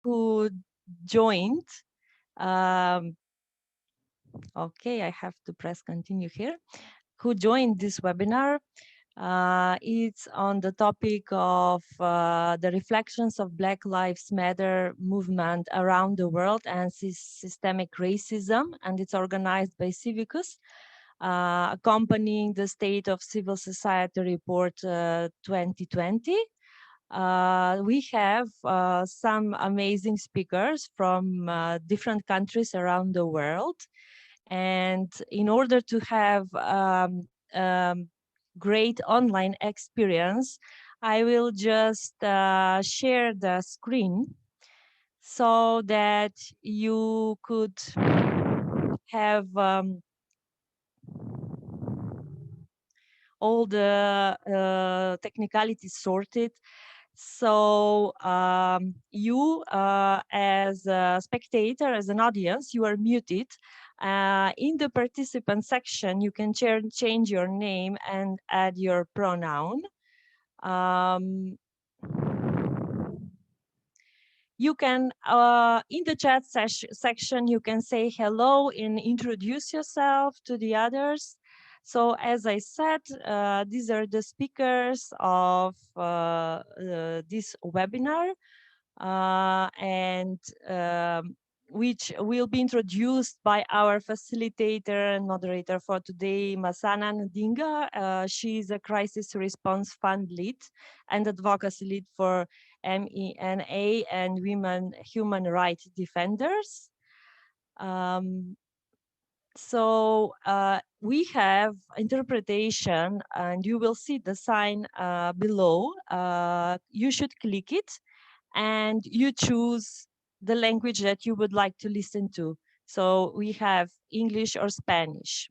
who joined. Um, okay, I have to press continue here. Who joined this webinar. It's on the topic of the reflections of Black Lives Matter movement around the world and systemic racism, and it's organized by Civicus, accompanying the State of Civil Society Report 2020. We have some amazing speakers from different countries around the world. And in order to have great online experience, I will just share the screen so that you could have all the technicalities sorted. So you, as a spectator, as an audience, you are muted. In the participant section, you can change your name and add your pronoun. You can, in the chat section, you can say hello and introduce yourself to the others. So as I said, these are the speakers of this webinar, and which will be introduced by our facilitator and moderator for today, Masana Ndinga. She is a crisis response fund lead and advocacy lead for MENA and women human rights defenders. So we have interpretation, and you will see the sign below. You should click it and you choose the language that you would like to listen to. So we have English or Spanish.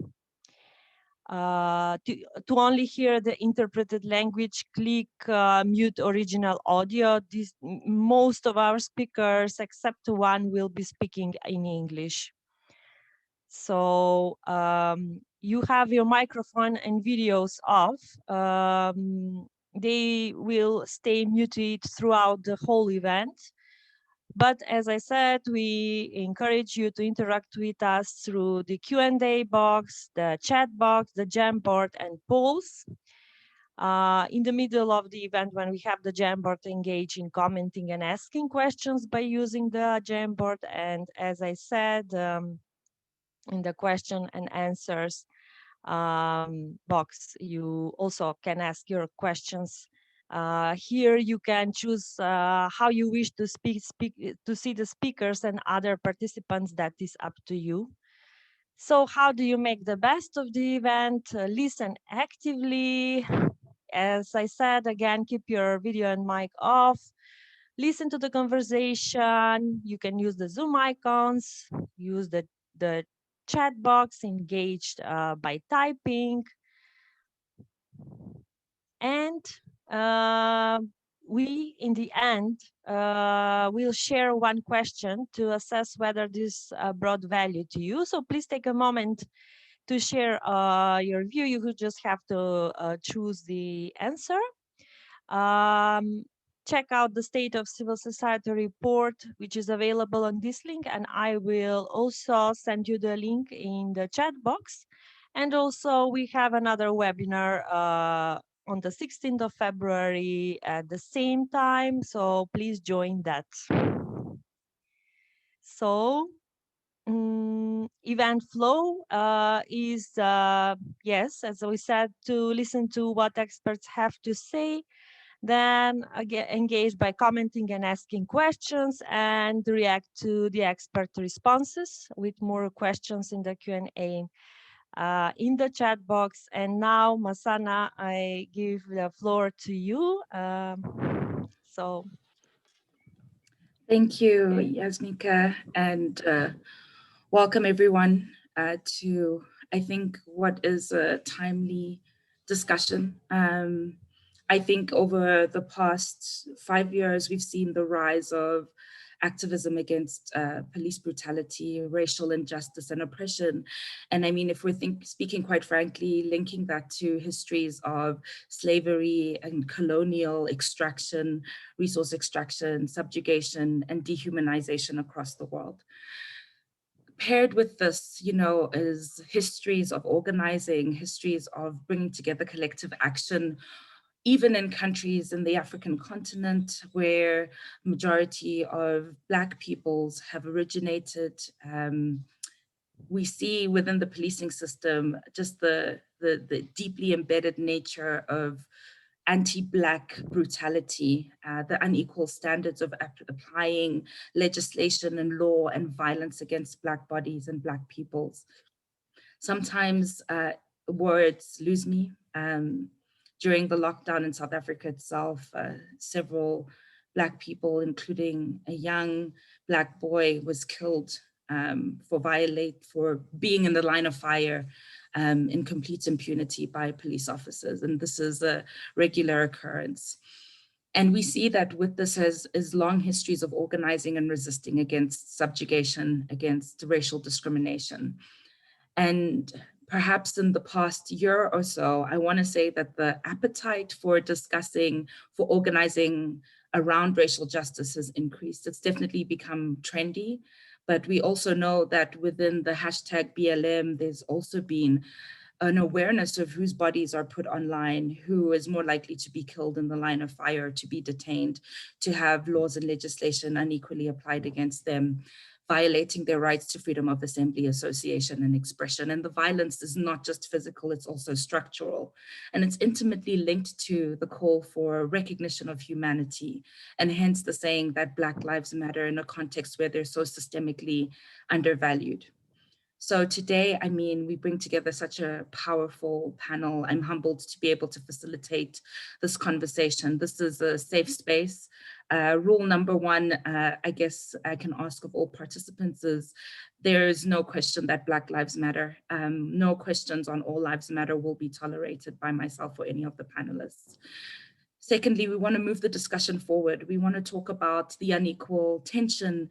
To only hear the interpreted language, click mute original audio. Most of our speakers, except one, will be speaking in English. So you have your microphone and videos off. They will stay muted throughout the whole event. But as I said, we encourage you to interact with us through the Q&A box, the chat box, the Jamboard, and polls. In the middle of the event, when we have the Jamboard, engage in commenting and asking questions by using the Jamboard. And as I said, in the question and answers box, you also can ask your questions. Here you can choose how you wish to to see the speakers and other participants. That is up to you. So how do you make the best of the event? Listen actively. As I said, again, keep your video and mic off. Listen to the conversation. You can use the Zoom icons, use the chat box, engaged by typing. And we, in the end, will share one question to assess whether this brought value to you. So please take a moment to share your view. You just have to choose the answer. Check out the State of Civil Society report, which is available on this link, and I will also send you the link in the chat box. And also we have another webinar on the 16th of February at the same time, so please join that. So event flow is, yes, as we said, to listen to what experts have to say, then again engage by commenting and asking questions, and react to the expert responses with more questions in the Q&A in the chat box. And now, Masana, I give the floor to you. So thank you, Yasmika, and welcome everyone to, I think, what is a timely discussion. I think over the past 5 years, we've seen the rise of activism against police brutality, racial injustice and oppression. And I mean, if we're speaking quite frankly, linking that to histories of slavery and colonial extraction, resource extraction, subjugation, and dehumanization across the world. Paired with this, you know, is histories of organizing, histories of bringing together collective action, even in countries in the African continent where majority of Black peoples have originated. We see within the policing system just the deeply embedded nature of anti-Black brutality, the unequal standards of applying legislation and law and violence against Black bodies and Black peoples. Sometimes words lose me. During the lockdown in South Africa itself, several Black people, including a young Black boy, was killed for being in the line of fire in complete impunity by police officers. And this is a regular occurrence. And we see that with this as long histories of organizing and resisting against subjugation, against racial discrimination. And perhaps in the past year or so, I want to say that the appetite for discussing, for organizing around racial justice has increased. It's definitely become trendy, but we also know that within the hashtag BLM, there's also been an awareness of whose bodies are put online, who is more likely to be killed in the line of fire, to be detained, to have laws and legislation unequally applied against them, violating their rights to freedom of assembly, association, and expression. And the violence is not just physical, it's also structural. And it's intimately linked to the call for recognition of humanity, and hence the saying that Black lives matter in a context where they're so systemically undervalued. So today, I mean, we bring together such a powerful panel. I'm humbled to be able to facilitate this conversation. This is a safe space. Rule number one, I guess I can ask of all participants is, there is no question that Black lives matter. No questions on all lives matter will be tolerated by myself or any of the panelists. Secondly, we want to move the discussion forward. We want to talk about the unequal attention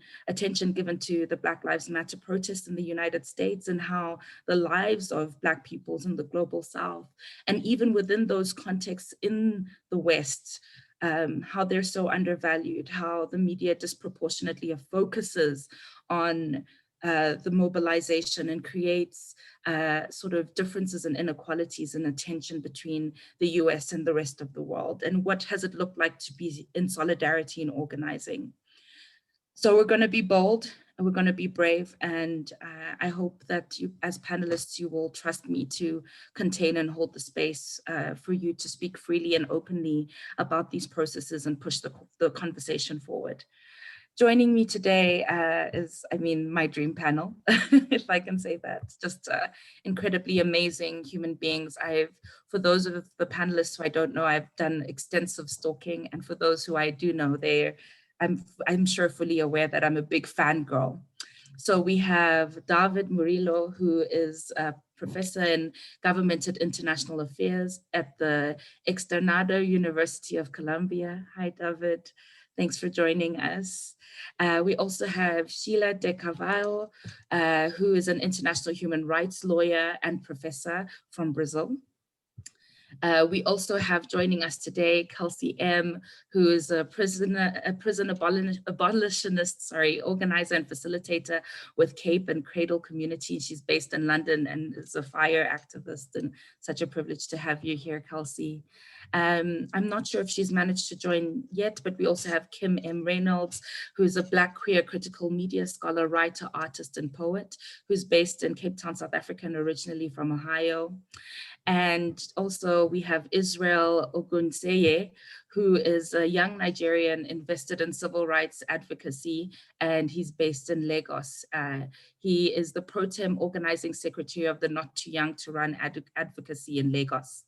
given to the Black Lives Matter protests in the United States, and how the lives of Black peoples in the global South, and even within those contexts in the West, how they're so undervalued, how the media disproportionately focuses on the mobilization and creates sort of differences and inequalities and attention between the US and the rest of the world. And what has it looked like to be in solidarity and organizing? So we're going to be bold and we're going to be brave. And I hope that you, as panelists, you will trust me to contain and hold the space for you to speak freely and openly about these processes and push the conversation forward. Joining me today is, I mean, my dream panel, if I can say that. Just incredibly amazing human beings. For those of the panelists who I don't know, I've done extensive stalking, and for those who I do know, I'm sure fully aware that I'm a big fangirl. So we have David Murillo, who is a professor in government and international affairs at the Externado University of Colombia. Hi, David. Thanks for joining us. We also have Sheila de Carvalho, who is an international human rights lawyer and professor from Brazil. We also have joining us today, Kelsey M., who is a prison abolitionist, organizer and facilitator with Cape and Cradle Community. She's based in London and is a fire activist, and such a privilege to have you here, Kelsey. I'm not sure if she's managed to join yet, but we also have Kim M. Reynolds, who's a Black queer critical media scholar, writer, artist, and poet, who's based in Cape Town, South Africa, and originally from Ohio. And also we have Israel Ogunseye, who is a young Nigerian invested in civil rights advocacy, and he's based in Lagos. He is the pro tem organizing secretary of the Not Too Young to Run advocacy in Lagos.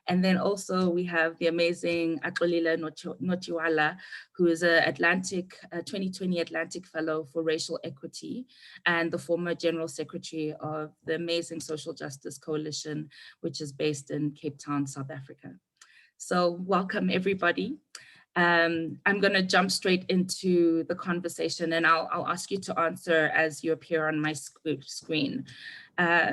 And then also we have the amazing Akolila Notiwala, who is a 2020 Atlantic Fellow for Racial Equity and the former General Secretary of the amazing Social Justice Coalition, which is based in Cape Town, South Africa. So welcome everybody. I'm going to jump straight into the conversation, and I'll ask you to answer as you appear on my screen.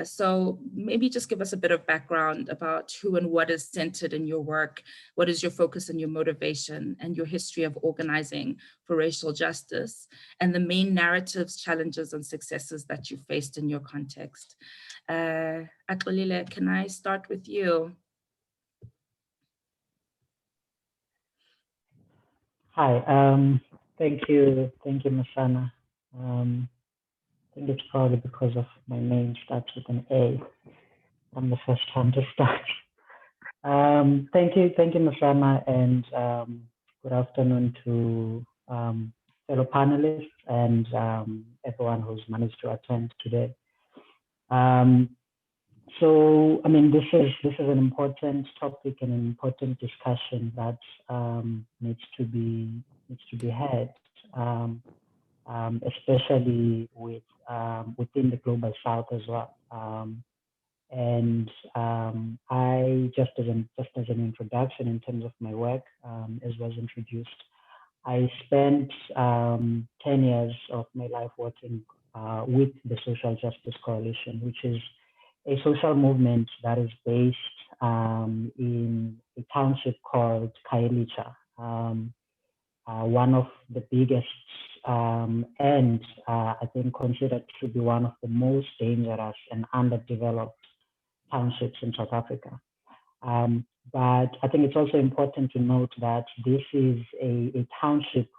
So maybe just give us a bit of background about who and what is centered in your work, what is your focus and your motivation, and your history of organizing for racial justice, and the main narratives, challenges, and successes that you faced in your context. Atlolile, can I start with you? Hi, thank you, Masana. I think it's probably because of my name starts with an A. I'm the first one to start. Thank you, Masana, and good afternoon to fellow panelists and everyone who's managed to attend today. So, I mean, this is an important topic and an important discussion that needs to be had, especially within the global South as well. And I just as an introduction in terms of my work, as was introduced, I spent 10 years of my life working with the Social Justice Coalition, which is a social movement that is based in a township called Kailicha, one of the biggest and I think considered to be one of the most dangerous and underdeveloped townships in South Africa. But I think it's also important to note that this is a township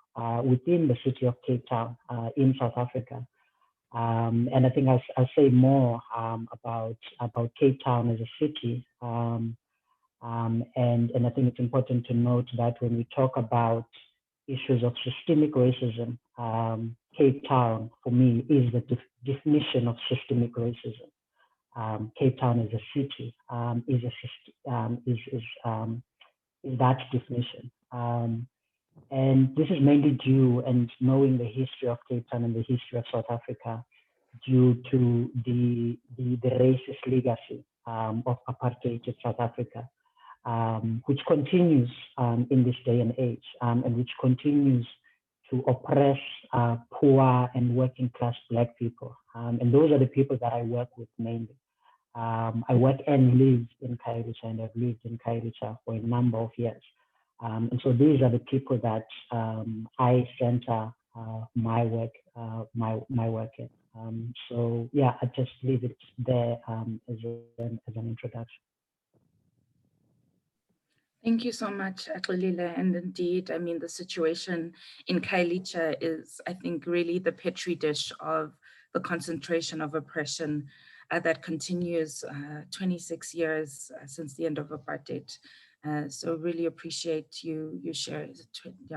within the city of Cape Town in South Africa. And I think I'll say more about Cape Town as a city. And I think it's important to note that when we talk about issues of systemic racism, Cape Town, for me, is the definition of systemic racism. Cape Town as a city is that definition. And this is mainly due, and knowing the history of Cape Town and the history of South Africa, due to the racist legacy of apartheid in South Africa, which continues in this day and age, and which continues to oppress poor and working class Black people. And those are the people that I work with mainly. I work and live in Kailicha, and I've lived in Kailicha for a number of years. And so these are the people that I center my work in. So yeah, I just leave it there as an introduction. Thank you so much, Atlolile. And indeed, I mean, the situation in Kailicha is, I think, really the petri dish of the concentration of oppression that continues 26 years since the end of apartheid. So really appreciate you sharing,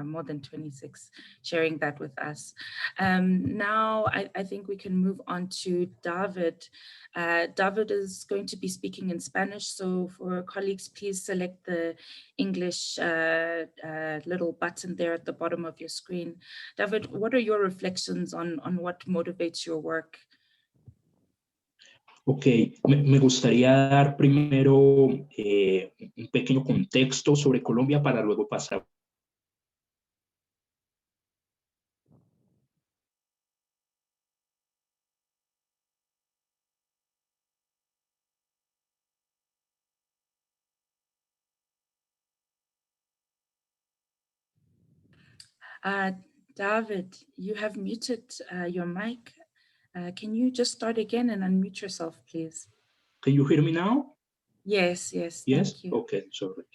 more than 26, sharing that with us. Now, I think we can move on to David. David is going to be speaking in Spanish, so for colleagues, please select the English little button there at the bottom of your screen. David, what are your reflections on what motivates your work? Ok, me gustaría dar primero un pequeño contexto sobre Colombia para luego pasar. David, you have muted your mic. Can you just start again and unmute yourself, please? Can you hear me now? Yes, thank you. Okay, sorry.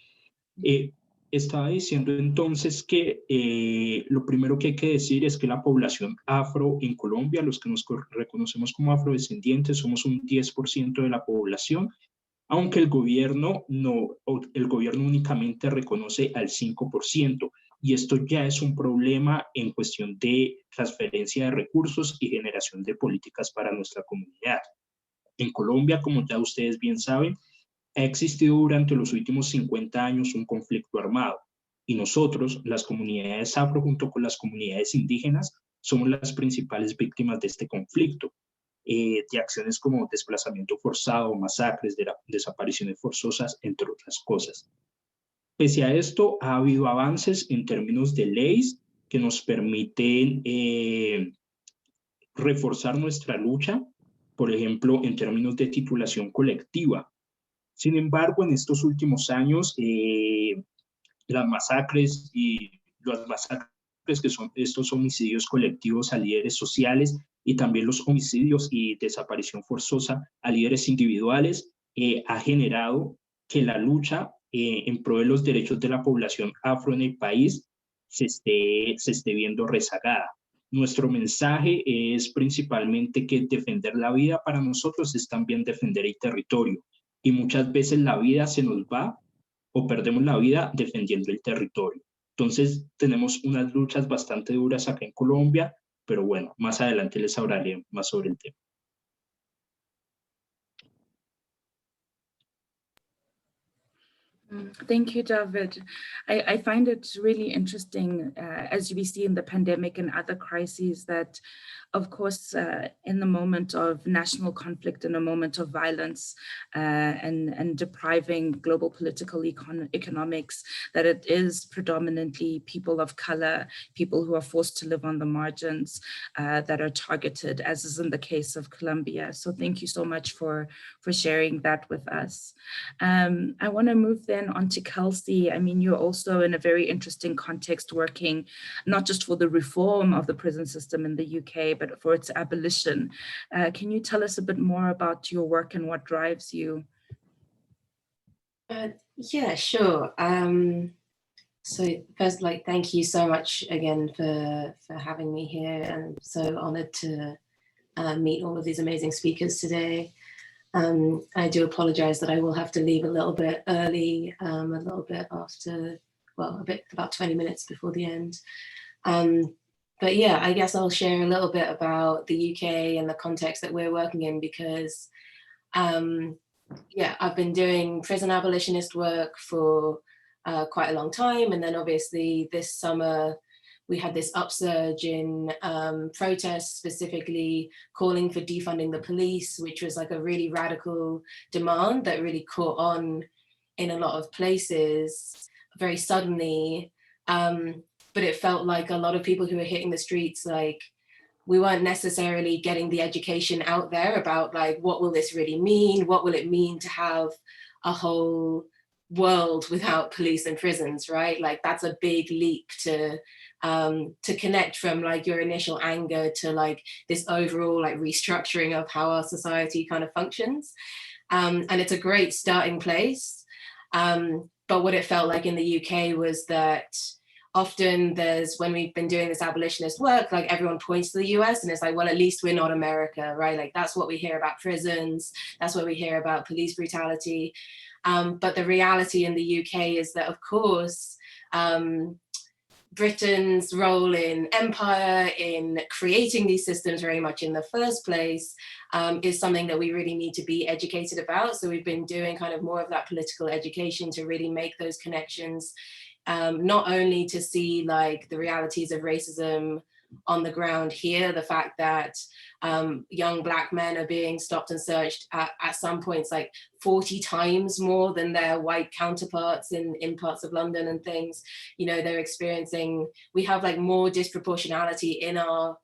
Estaba diciendo entonces que lo primero que hay que decir es que la población afro en Colombia, los que nos reconocemos como afrodescendientes, somos un 10% de la población, aunque el gobierno únicamente reconoce al 5%. Y esto ya es un problema en cuestión de transferencia de recursos y generación de políticas para nuestra comunidad. En Colombia, como ya ustedes bien saben, ha existido durante los últimos 50 años un conflicto armado y nosotros, las comunidades afro junto con las comunidades indígenas, somos las principales víctimas de este conflicto, de acciones como desplazamiento forzado, masacres, desapariciones forzosas, entre otras cosas. Pese a esto, ha habido avances en términos de leyes que nos permiten reforzar nuestra lucha, por ejemplo, en términos de titulación colectiva. Sin embargo, en estos últimos años, las masacres que son estos homicidios colectivos a líderes sociales y también los homicidios y desaparición forzosa a líderes individuales, ha generado que la lucha en pro de los derechos de la población afro en el país se esté viendo rezagada. Nuestro mensaje es principalmente que defender la vida para nosotros es también defender el territorio, y muchas veces la vida se nos va o perdemos la vida defendiendo el territorio. Entonces tenemos unas luchas bastante duras acá en Colombia, pero bueno, más adelante les hablaré más sobre el tema. Thank you, David. I find it really interesting, as we see in the pandemic and other crises, that of course, in the moment of national conflict, in a moment of violence and depriving global political economics, that it is predominantly people of color, people who are forced to live on the margins that are targeted, as is in the case of Colombia. So thank you so much for sharing that with us. I want to move then on to Kelsey. I mean, you're also in a very interesting context working not just for the reform of the prison system in the UK, but for its abolition. Can you tell us a bit more about your work and what drives you? Yeah, sure. So first, thank you so much again for having me here. I'm so honored to meet all of these amazing speakers today. I do apologize that I will have to leave a little bit early, a little bit after, well, about 20 minutes before the end. But yeah, I guess I'll share a little bit about the UK and the context that we're working in, because yeah, I've been doing prison abolitionist work for quite a long time. And then obviously this summer, we had this upsurge in protests, specifically calling for defunding the police, which was like a really radical demand that really caught on in a lot of places very suddenly. But it felt like a lot of people who were hitting the streets, like, we weren't necessarily getting the education out there about like, what will this really mean? What will it mean to have a whole world without police and prisons, right? Like, that's a big leap to connect from like your initial anger to like this overall like restructuring of how our society kind of functions. And it's a great starting place. But what it felt like in the UK was that often when we've been doing this abolitionist work, like everyone points to the US and it's like, well, at least we're not America, right? Like that's what we hear about prisons. That's what we hear about police brutality. But the reality in the UK is that, of course, Britain's role in empire, in creating these systems very much in the first place, is something that we really need to be educated about. So we've been doing kind of more of that political education to really make those connections, not only to see like the realities of racism on the ground here, the fact that young Black men are being stopped and searched at some points like 40 times more than their white counterparts in parts of London and things. You know, they're experiencing, we have like more disproportionality in our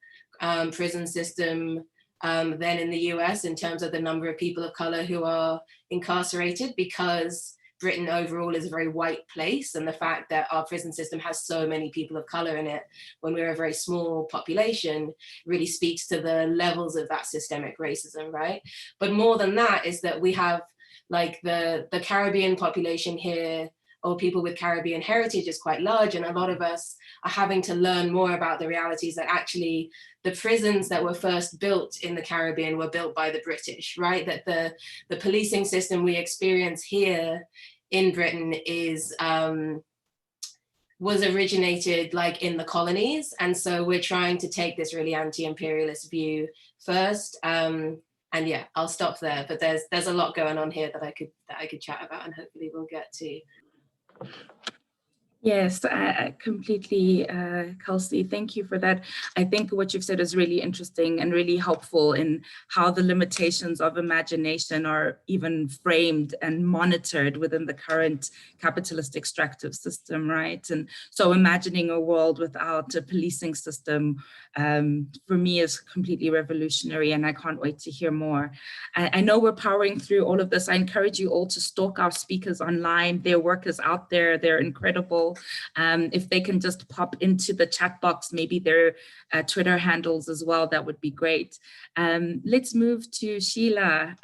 prison system than in the US in terms of the number of people of color who are incarcerated, because Britain overall is a very white place, and the fact that our prison system has so many people of color in it when we're a very small population really speaks to the levels of that systemic racism, right? But more than that is that we have like the Caribbean population here, or people with Caribbean heritage, is quite large, and a lot of us are having to learn more about the realities that actually the prisons that were first built in the Caribbean were built by the British, right? That the policing system we experience here in Britain is was originated like in the colonies, and so we're trying to take this really anti-imperialist view first. And yeah, I'll stop there. But there's a lot going on here that I could chat about, and hopefully we'll get to. Yes, completely, Kelsey. Thank you for that. I think what you've said is really interesting and really helpful in how the limitations of imagination are even framed and monitored within the current capitalist extractive system, right? And so imagining a world without a policing system, for me, is completely revolutionary, and I can't wait to hear more. I know we're powering through all of this. I encourage you all to stalk our speakers online. Their work is out there. They're incredible. If they can just pop into the chat box, maybe their Twitter handles as well, that would be great. Let's move to Sheila.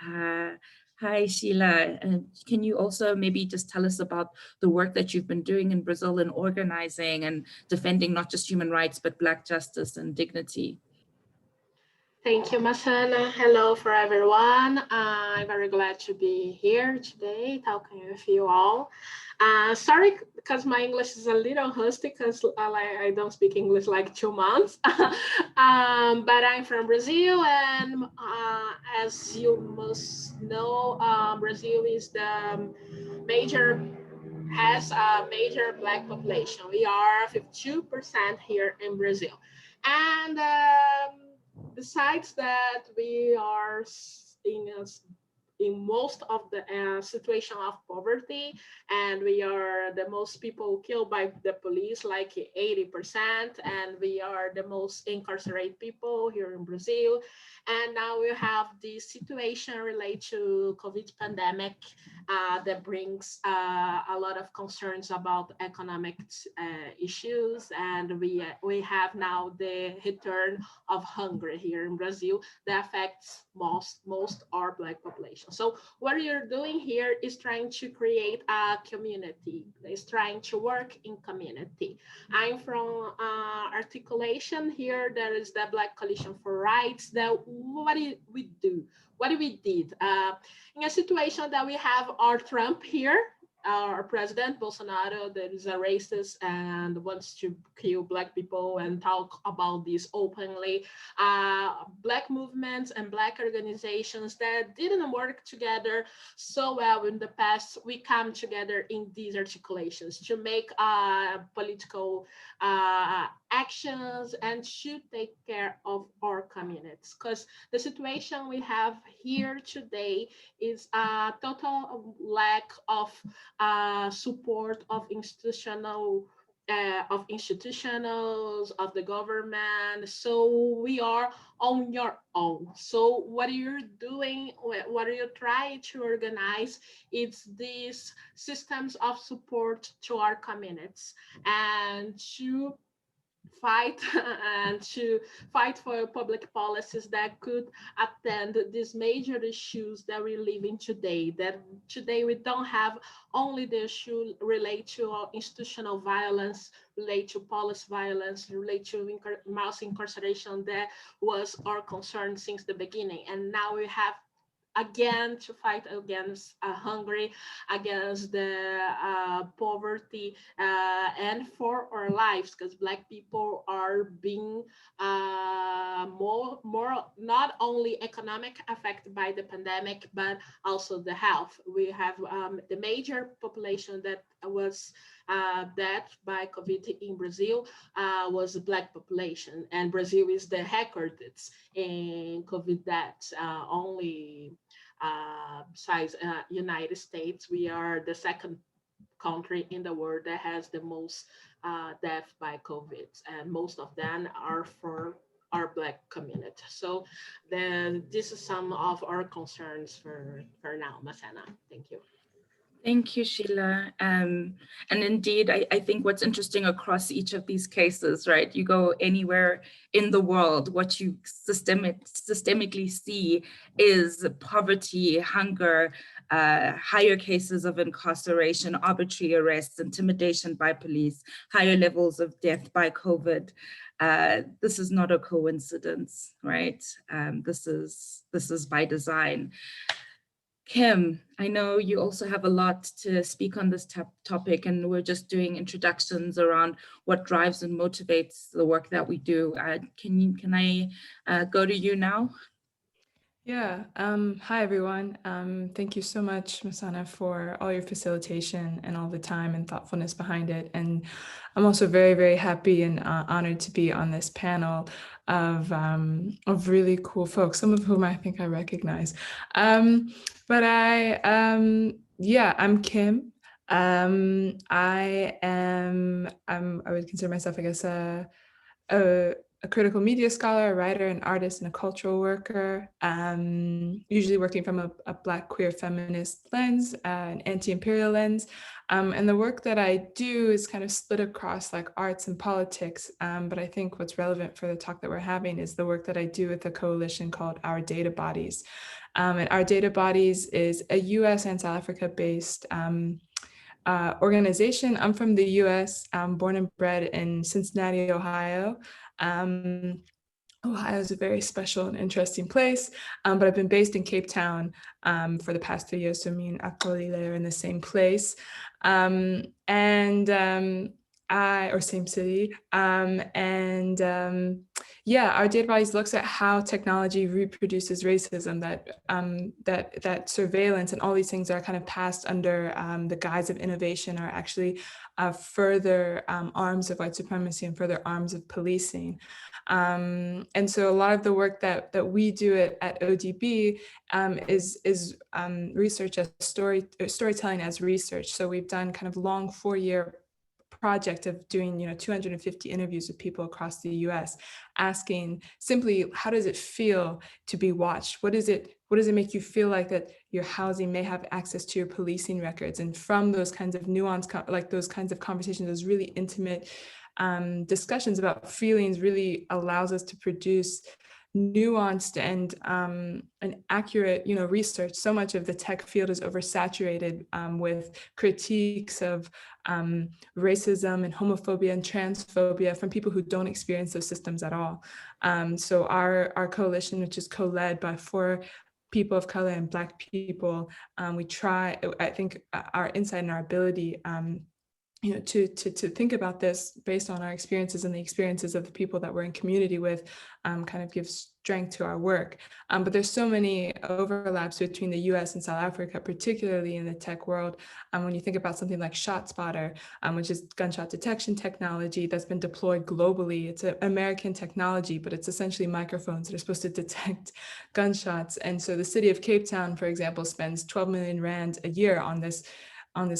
Hi, Sheila. Can you also maybe just tell us about the work that you've been doing in Brazil in organizing and defending not just human rights, but Black justice and dignity? Thank you, Masana. Hello for everyone. I'm very glad to be here today talking with you all. Sorry, because my English is a little rusty because I don't speak English like 2 months. But I'm from Brazil, and as you must know, Brazil is has a major Black population. We are 52% here in Brazil. And besides that, we are in most of the situation of poverty, and we are the most people killed by the police, like 80%, and we are the most incarcerated people here in Brazil. And now we have this situation related to COVID pandemic that brings a lot of concerns about economic issues, and we have now the return of hunger here in Brazil that affects most our Black population. So what you're doing here is trying to create a community. Is trying to work in community. I'm from articulation here. There is the Black Coalition for Rights. What do we do? What we did in a situation that we have our Trump here, our president Bolsonaro, that is a racist and wants to kill Black people and talk about this openly. Black movements and Black organizations that didn't work together so well in the past, we come together in these articulations to make political actions and to take care of our communities. Because the situation we have here today is a total lack of support of institutionals, of the government. So we are on your own. So what you're doing, what you're trying to organize, it's these systems of support to our communities and to fight for public policies that could attend these major issues that we live in today. That today we don't have only the issue related to institutional violence, related to police violence, related to mass incarceration that was our concern since the beginning. And now we have again to fight against hunger, against the poverty, and for our lives, because Black people are being more not only economic affected by the pandemic, but also the health. We have the major population that was dead by COVID in Brazil was the Black population, and Brazil is the record in COVID deaths. Only besides United States, we are the second country in the world that has the most death by COVID, and most of them are for our Black community. So this is some of our concerns for now, Masana. Thank you. Thank you, Sheila. And indeed, I think what's interesting across each of these cases, right? You go anywhere in the world, what you systemically see is poverty, hunger, higher cases of incarceration, arbitrary arrests, intimidation by police, higher levels of death by COVID. This is not a coincidence, right? This is by design. Kim, I know you also have a lot to speak on this topic, and we're just doing introductions around what drives and motivates the work that we do. Can I go to you now? Yeah. Hi, everyone. Thank you so much, Masana, for all your facilitation and all the time and thoughtfulness behind it. And I'm also very, very happy and honored to be on this panel of really cool folks, some of whom I think I recognize. But yeah, I'm Kim. I would consider myself, I guess, a critical media scholar, a writer, an artist, and a cultural worker, usually working from a Black queer feminist lens, an anti-imperial lens. And the work that I do is kind of split across like arts and politics. But I think what's relevant for the talk that we're having is the work that I do with a coalition called Our Data Bodies. And Our Data Bodies is a US and South Africa based organization. I'm from the US, born and bred in Cincinnati, Ohio. Ohio is a very special and interesting place, but I've been based in Cape Town for the past 3 years. So me and Akoli are in the same place. Or same city. Yeah, Our Data Bodies looks at how technology reproduces racism, that surveillance and all these things that are kind of passed under the guise of innovation are actually further arms of white supremacy and further arms of policing. And so a lot of the work that we do at ODB is research as storytelling as research. So we've done kind of long 4-year project of doing 250 interviews with people across the US, asking simply, how does it feel to be watched? What does it make you feel like that your housing may have access to your policing records? And from those kinds of nuanced, like those kinds of conversations, those really intimate discussions about feelings really allows us to produce nuanced and accurate, research. So much of the tech field is oversaturated with critiques of racism and homophobia and transphobia from people who don't experience those systems at all. So our coalition, which is co-led by 4 people of color and Black people, we try, I think our insight and our ability to think about this based on our experiences and the experiences of the people that we're in community with kind of gives strength to our work. But there's so many overlaps between the US and South Africa, particularly in the tech world. When you think about something like ShotSpotter, which is gunshot detection technology that's been deployed globally. It's an American technology, but it's essentially microphones that are supposed to detect gunshots. And so the city of Cape Town, for example, spends 12 million Rand a year on this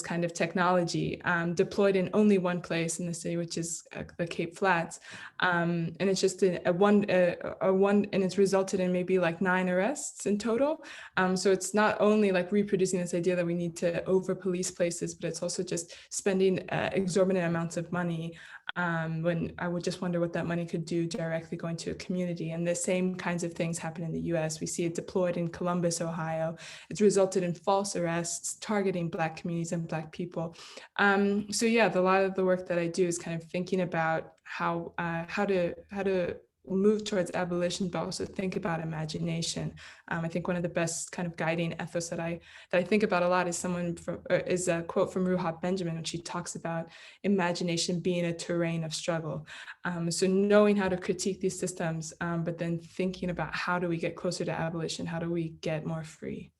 kind of technology, deployed in only one place in the city, which is the Cape Flats. And it's just a one, and it's resulted in maybe like 9 arrests in total. So it's not only like reproducing this idea that we need to over police places, but it's also just spending exorbitant amounts of money when I would just wonder what that money could do directly going to a community. And the same kinds of things happen in the US. We see it deployed in Columbus, Ohio. It's resulted in false arrests targeting Black communities and Black people. So yeah, a lot of the work that I do is kind of thinking about how to move towards abolition, but also think about imagination. I think one of the best kind of guiding ethos that I think about a lot is is a quote from Ruha Benjamin, which she talks about imagination being a terrain of struggle. So knowing how to critique these systems, but then thinking about how do we get closer to abolition? How do we get more free?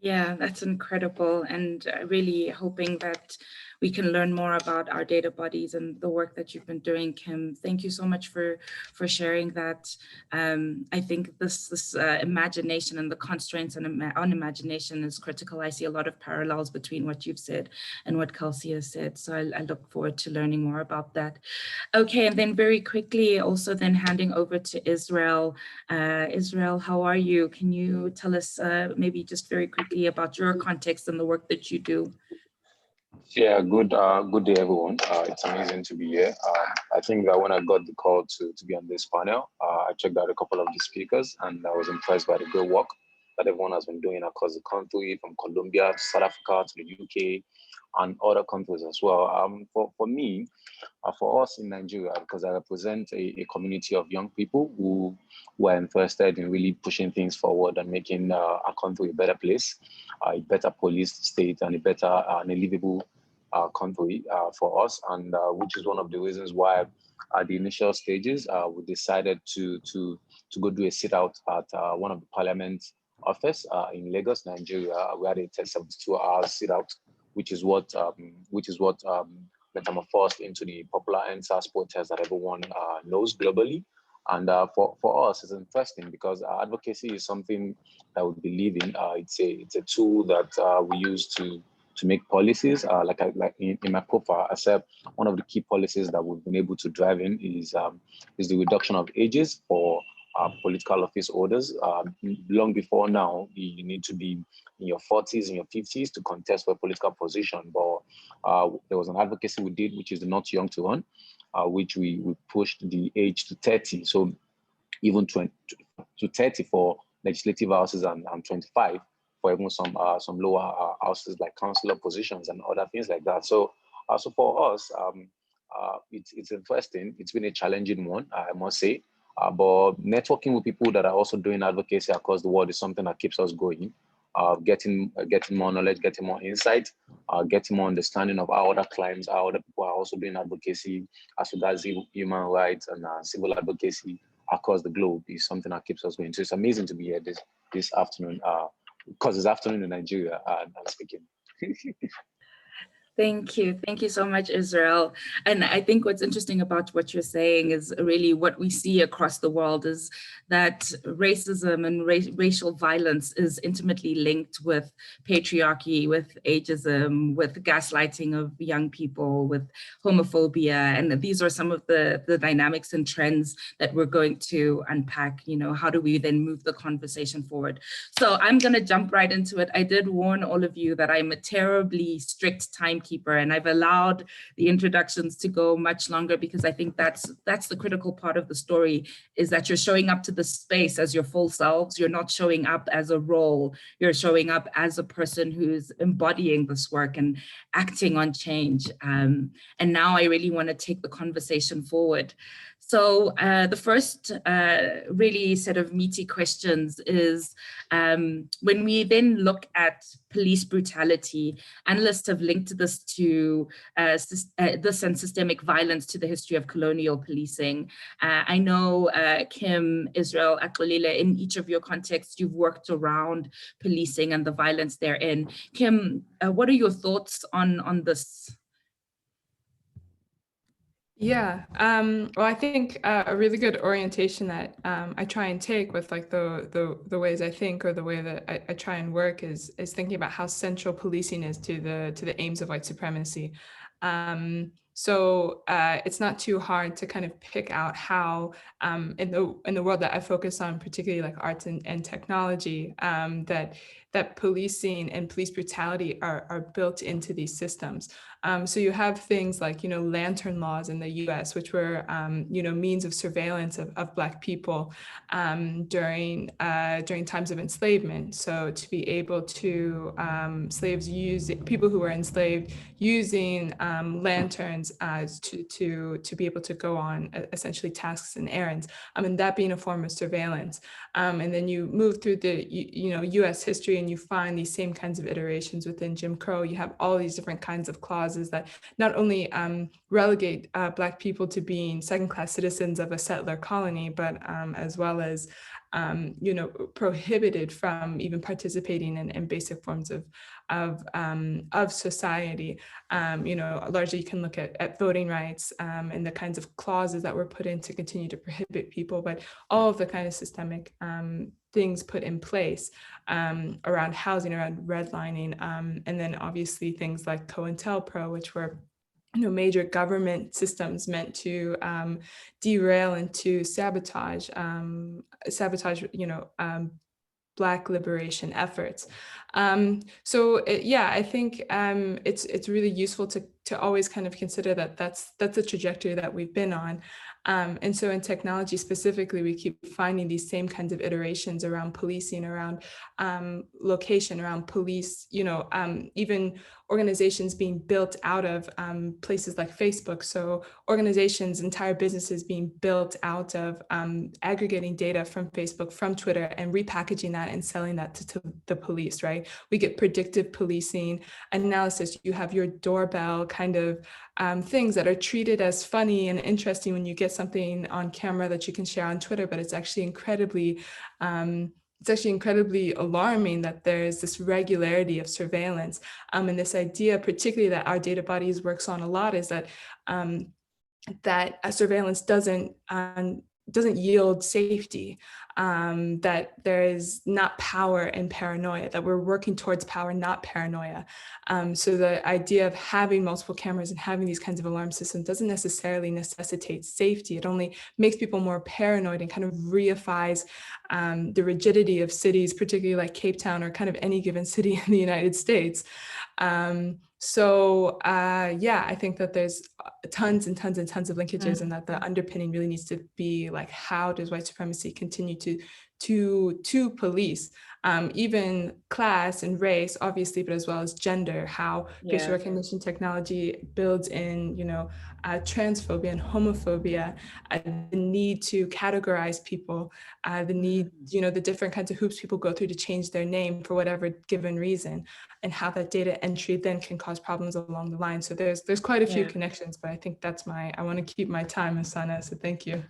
Yeah, that's incredible. And really hoping that we can learn more about Our Data Bodies and the work that you've been doing, Kim. Thank you so much for sharing that. I think this imagination and the constraints on imagination is critical. I see a lot of parallels between what you've said and what Kelsey has said. So I look forward to learning more about that. Okay, and then very quickly, also then handing over to Israel. Israel, how are you? Can you tell us maybe just very quickly about your context and the work that you do? Yeah, good day, everyone. It's amazing to be here. I think that when I got the call to be on this panel, I checked out a couple of the speakers and I was impressed by the good work that everyone has been doing across the country, from Colombia to South Africa to the UK and other countries as well. For me, for us in Nigeria, because I represent a community of young people who were interested in really pushing things forward and making our country a better place, a better police state, and a better and a livable country for us, and which is one of the reasons why at the initial stages, we decided to go do a sit out at one of the parliament office in Lagos, Nigeria. We had a 72-hour sit out, which is what metamorphosed into the popular EndSARS protest that everyone knows globally. And for us, it's interesting because advocacy is something that we believe in. It's a tool that we use to make policies. Like in my profile, I said one of the key policies that we've been able to drive in is the reduction of ages for political office holders. Long before now, you need to be in your 40s, in your 50s to contest for a political position. But there was an advocacy we did, which is the Not Young to Run, which we pushed the age to 30. So even to 30 for legislative houses and 25 for even some lower houses like councillor positions and other things like that. So for us, it's interesting. It's been a challenging one, I must say. But networking with people that are also doing advocacy across the world is something that keeps us going. Getting more knowledge, getting more insight, getting more understanding of how other clients, how other people are also doing advocacy as regards human rights and civil advocacy across the globe is something that keeps us going. So it's amazing to be here this afternoon, because it's afternoon in Nigeria and I'm speaking. Thank you. Thank you so much, Israel. And I think what's interesting about what you're saying is really what we see across the world is that racism and racial violence is intimately linked with patriarchy, with ageism, with gaslighting of young people, with homophobia. And these are some of the dynamics and trends that we're going to unpack. You know, how do we then move the conversation forward? So I'm going to jump right into it. I did warn all of you that I'm a terribly strict timekeeper, and I've allowed the introductions to go much longer because I think that's the critical part of the story, is that you're showing up to the space as your full selves. You're not showing up as a role. You're showing up as a person who's embodying this work and acting on change. And now I really want to take the conversation forward. So the first really set of meaty questions is when we then look at police brutality, analysts have linked this to this and systemic violence to the history of colonial policing. I know Kim, Israel, Akolile, in each of your contexts, you've worked around policing and the violence therein. Kim, what are your thoughts on this? Yeah, well, I think a really good orientation that I try and take with like the ways I think, or the way that I try and work is thinking about how central policing is to the aims of white supremacy. So it's not too hard to kind of pick out how in the world that I focus on, particularly like arts and technology, that policing and police brutality are built into these systems. So you have things like, lantern laws in the US, which were, means of surveillance of Black people during times of enslavement. So to be able to people who were enslaved using lanterns to be able to go on essentially tasks and errands, and that being a form of surveillance. And then you move through the US history and you find these same kinds of iterations within Jim Crow. You have all these different kinds of clauses that not only relegate Black people to being second-class citizens of a settler colony, but as well as prohibited from even participating in basic forms of society. Largely you can look at voting rights and the kinds of clauses that were put in to continue to prohibit people, but all of the kind of systemic things put in place around housing, around redlining, and then obviously things like COINTELPRO, which were major government systems meant to derail and to sabotage Black liberation efforts. I think it's really useful to always kind of consider that that's the trajectory that we've been on. And so in technology specifically, we keep finding these same kinds of iterations around policing, around location, around police, even organizations being built out of places like Facebook. So organizations, entire businesses being built out of aggregating data from Facebook, from Twitter, and repackaging that and selling that to the police, right? We get predictive policing analysis. You have your doorbell kind of things that are treated as funny and interesting when you get something on camera that you can share on Twitter, but it's actually incredibly alarming that there's this regularity of surveillance. And this idea, particularly that our data bodies works on a lot, is that surveillance doesn't yield safety, that there is not power in paranoia, that we're working towards power, not paranoia. So the idea of having multiple cameras and having these kinds of alarm systems doesn't necessarily necessitate safety. It only makes people more paranoid and kind of reifies the rigidity of cities, particularly like Cape Town or kind of any given city in the United States. Yeah, I think that there's tons and tons and tons of linkages, and that the underpinning really needs to be like, how does white supremacy continue to police even class and race, obviously, but as well as gender, how facial recognition technology builds in, transphobia and homophobia, the need to categorize people, the need, the different kinds of hoops people go through to change their name for whatever given reason, and how that data entry then can cause problems along the line. So there's quite a few connections, but I think I want to keep my time, Asana, so thank you.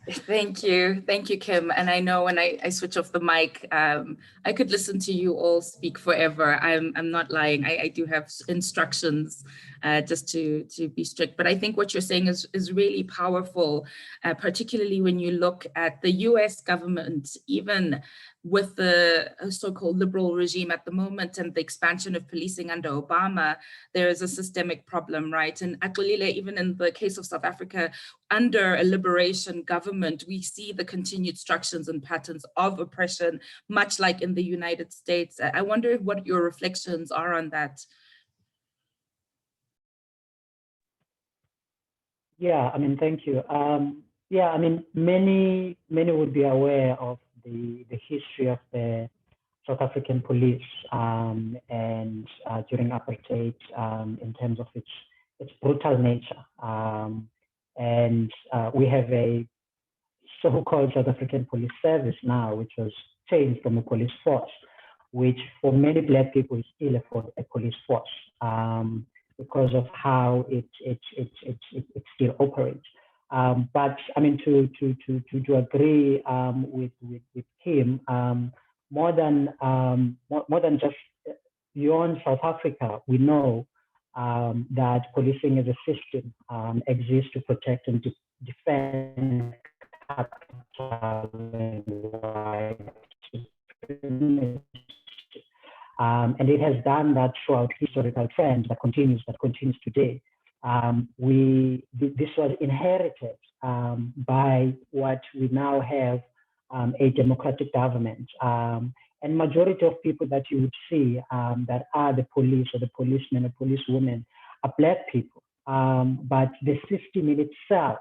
Thank you, Kim. And I know when I switch off the mic, I could listen to you all speak forever. I'm not lying. I do have instructions just to be strict. But I think what you're saying is really powerful, particularly when you look at the US government, even with the so-called liberal regime at the moment and the expansion of policing under Obama, there is a systemic problem, right? And Akulile, even in the case of South Africa, under a liberation government, we see the continued structures and patterns of oppression, much like in the United States. I wonder what your reflections are on that. Yeah, thank you. Many would be aware of the history of the South African police and during apartheid in terms of its brutal nature. And we have a so-called South African Police Service now, which was changed from a police force, which for many Black people is still a police force because of how it still operates. But to agree with Kim, more than just beyond South Africa, we know that policing as a system exists to protect and defend capital and white supremacy. And it has done that throughout historical trend that continues today. This was inherited by what we now have a democratic government. And majority of people that you would see that are the police or the policemen or policewomen are Black people. But the system in itself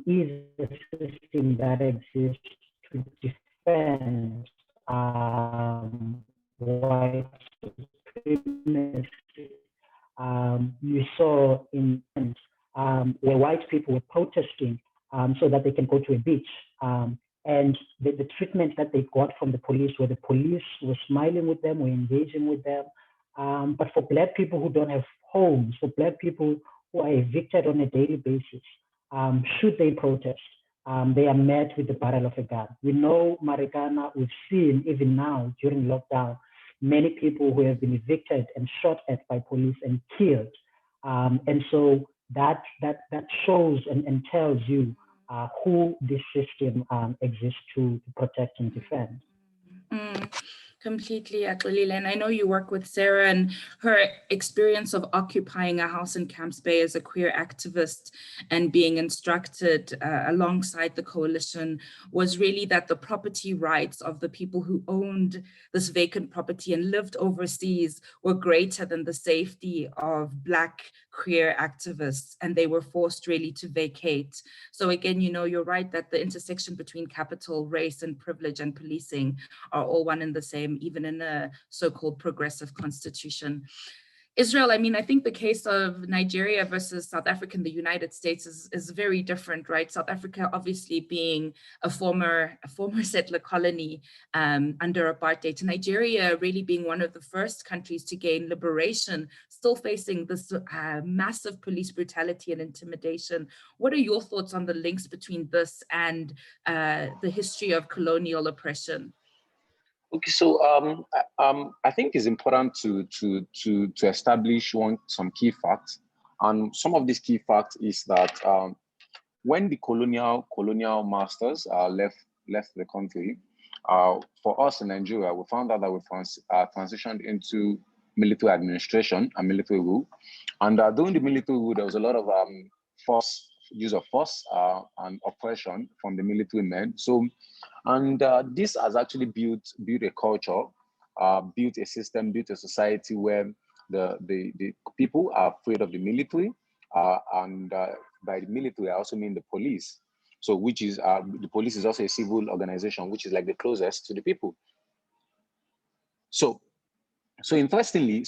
is a system that exists to defend white supremacy. You saw in where white people were protesting so that they can go to a beach. And the treatment that they got from the police, where the police were smiling with them, were engaging with them. But for Black people who don't have homes, for Black people who are evicted on a daily basis, should they protest, they are met with the barrel of a gun. We know Marikana, we've seen even now during lockdown, many people who have been evicted and shot at by police and killed. And so that shows and tells you who this system exists to protect and defend. Completely, Akulile. And I know you work with Sarah, and her experience of occupying a house in Camps Bay as a queer activist and being instructed alongside the coalition was really that the property rights of the people who owned this vacant property and lived overseas were greater than the safety of Black queer activists, and they were forced really to vacate. So again, you're right that the intersection between capital, race, and privilege and policing are all one and the same, even in a so-called progressive constitution. Israel, I mean, I think the case of Nigeria versus South Africa and the United States is very different, right? South Africa obviously being a former settler colony under apartheid, Nigeria really being one of the first countries to gain liberation, still facing this massive police brutality and intimidation. What are your thoughts on the links between this and the history of colonial oppression? Okay, so I think it's important to establish some key facts, and some of these key facts is that when the colonial masters left the country, for us in Nigeria, we found out that we transitioned into military administration and military rule, and during the military rule, there was a lot of use of force and oppression from the military men. So. And this has actually built a culture, built a system, built a society where the people are afraid of the military, and by the military I also mean the police. So which is the police is also a civil organization, which is like the closest to the people. So interestingly,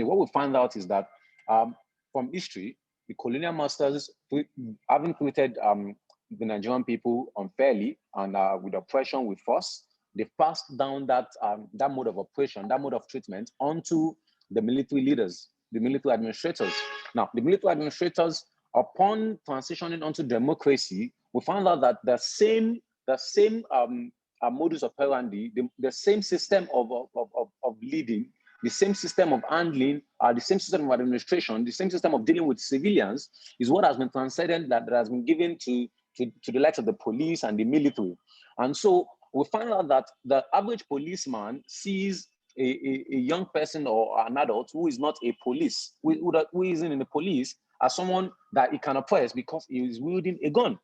what we found out is that from history, the colonial masters, having treated the Nigerian people unfairly and with oppression, with force, they passed down that mode of oppression, that mode of treatment onto the military leaders, the military administrators. Now, the military administrators, upon transitioning onto democracy, we found out that the same modus operandi, the same system of leading, the same system of handling, the same system of administration, the same system of dealing with civilians is what has been transcended, that has been given to the likes of the police and the military. And so we find out that the average policeman sees a young person or an adult who is not a police, who isn't in the police, as someone that he can oppress because he is wielding a gun.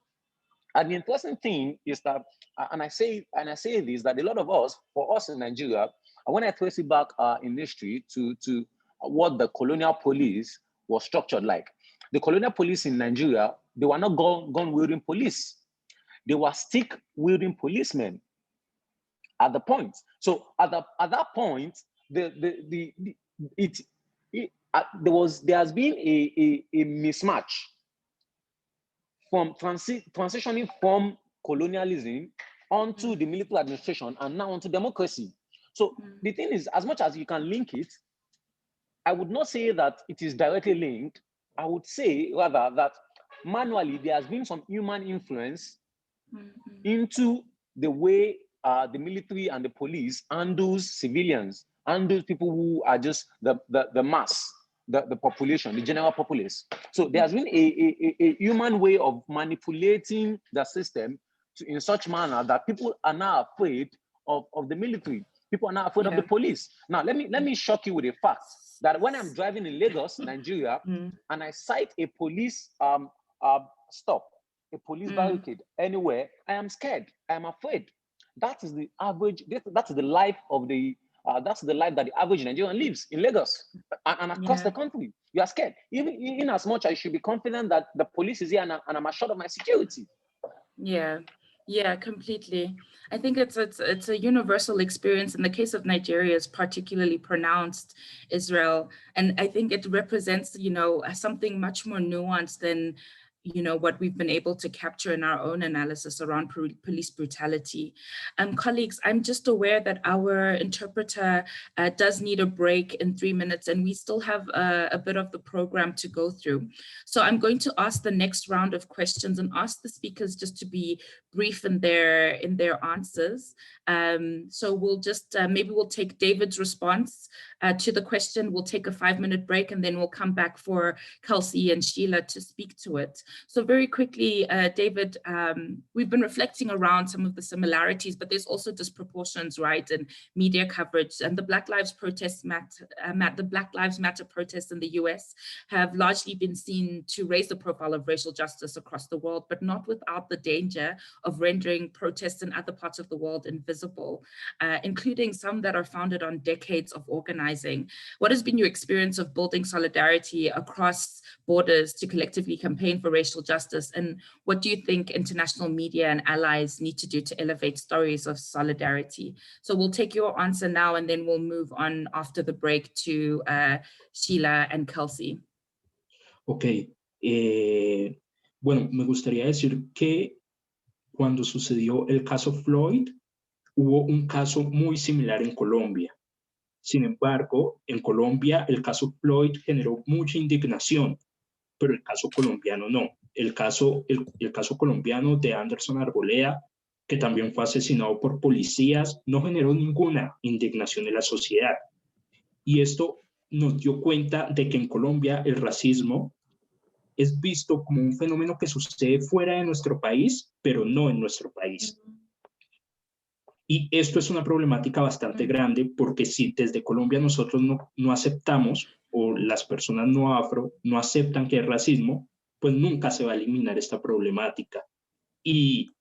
And the interesting thing is that, and I say this, that a lot of us, for us in Nigeria, when I trace it back in history to what the colonial police was structured like, the colonial police in Nigeria, they were not gun-wielding police. They were stick-wielding policemen at the point. So at that point, there has been a mismatch from transitioning from colonialism onto the military administration and now onto democracy. So the thing is, as much as you can link it, I would not say that it is directly linked. I would say rather that manually there has been some human influence into the way the military and the police handles civilians, handles people who are just the mass, the population, the general populace. So there has been a human way of manipulating the system in such manner that people are now afraid of the military. People are now afraid of the police. Now, let me shock you with a fact that when I'm driving in Lagos, Nigeria, and I sight a police stop, a police barricade anywhere, I am scared. I am afraid. That is the average. That's the life of the. That's the life that the average Nigerian lives in Lagos and across the country. You are scared, even as much as you should be confident that the police is here and I'm assured of my security. Yeah, completely. I think it's a universal experience. In the case of Nigeria, it's particularly pronounced, Israel, and I think it represents, something much more nuanced than what we've been able to capture in our own analysis around police brutality. Colleagues, I'm just aware that our interpreter does need a break in 3 minutes, and we still have a bit of the program to go through. So I'm going to ask the next round of questions and ask the speakers just to be brief in their answers. So we'll just, maybe we'll take David's response to the question. We'll take a 5-minute break, and then we'll come back for Kelsey and Sheila to speak to it. So very quickly, David, we've been reflecting around some of the similarities, but there's also disproportions, right, in media coverage. And the Black Lives Matter protests in the US have largely been seen to raise the profile of racial justice across the world, but not without the danger of rendering protests in other parts of the world invisible, including some that are founded on decades of organizing. What has been your experience of building solidarity across borders to collectively campaign for racial justice? And what do you think international media and allies need to do to elevate stories of solidarity? So we'll take your answer now, and then we'll move on after the break to Sheila and Kelsey. Ok. Bueno, me gustaría decir que cuando sucedió el caso Floyd, hubo un caso muy similar en Colombia. Sin embargo, en Colombia el caso Floyd generó mucha indignación, pero el caso colombiano no. El caso colombiano de Anderson Arboleda, que también fue asesinado por policías, no generó ninguna indignación en la sociedad. Y esto nos dio cuenta de que en Colombia el racismo es visto como un fenómeno que sucede fuera de nuestro país, pero no en nuestro país. Y esto es una problemática bastante grande, porque si desde Colombia nosotros no aceptamos, o las personas no afro no aceptan que hay racismo, pues nunca se va a eliminar esta problemática. Y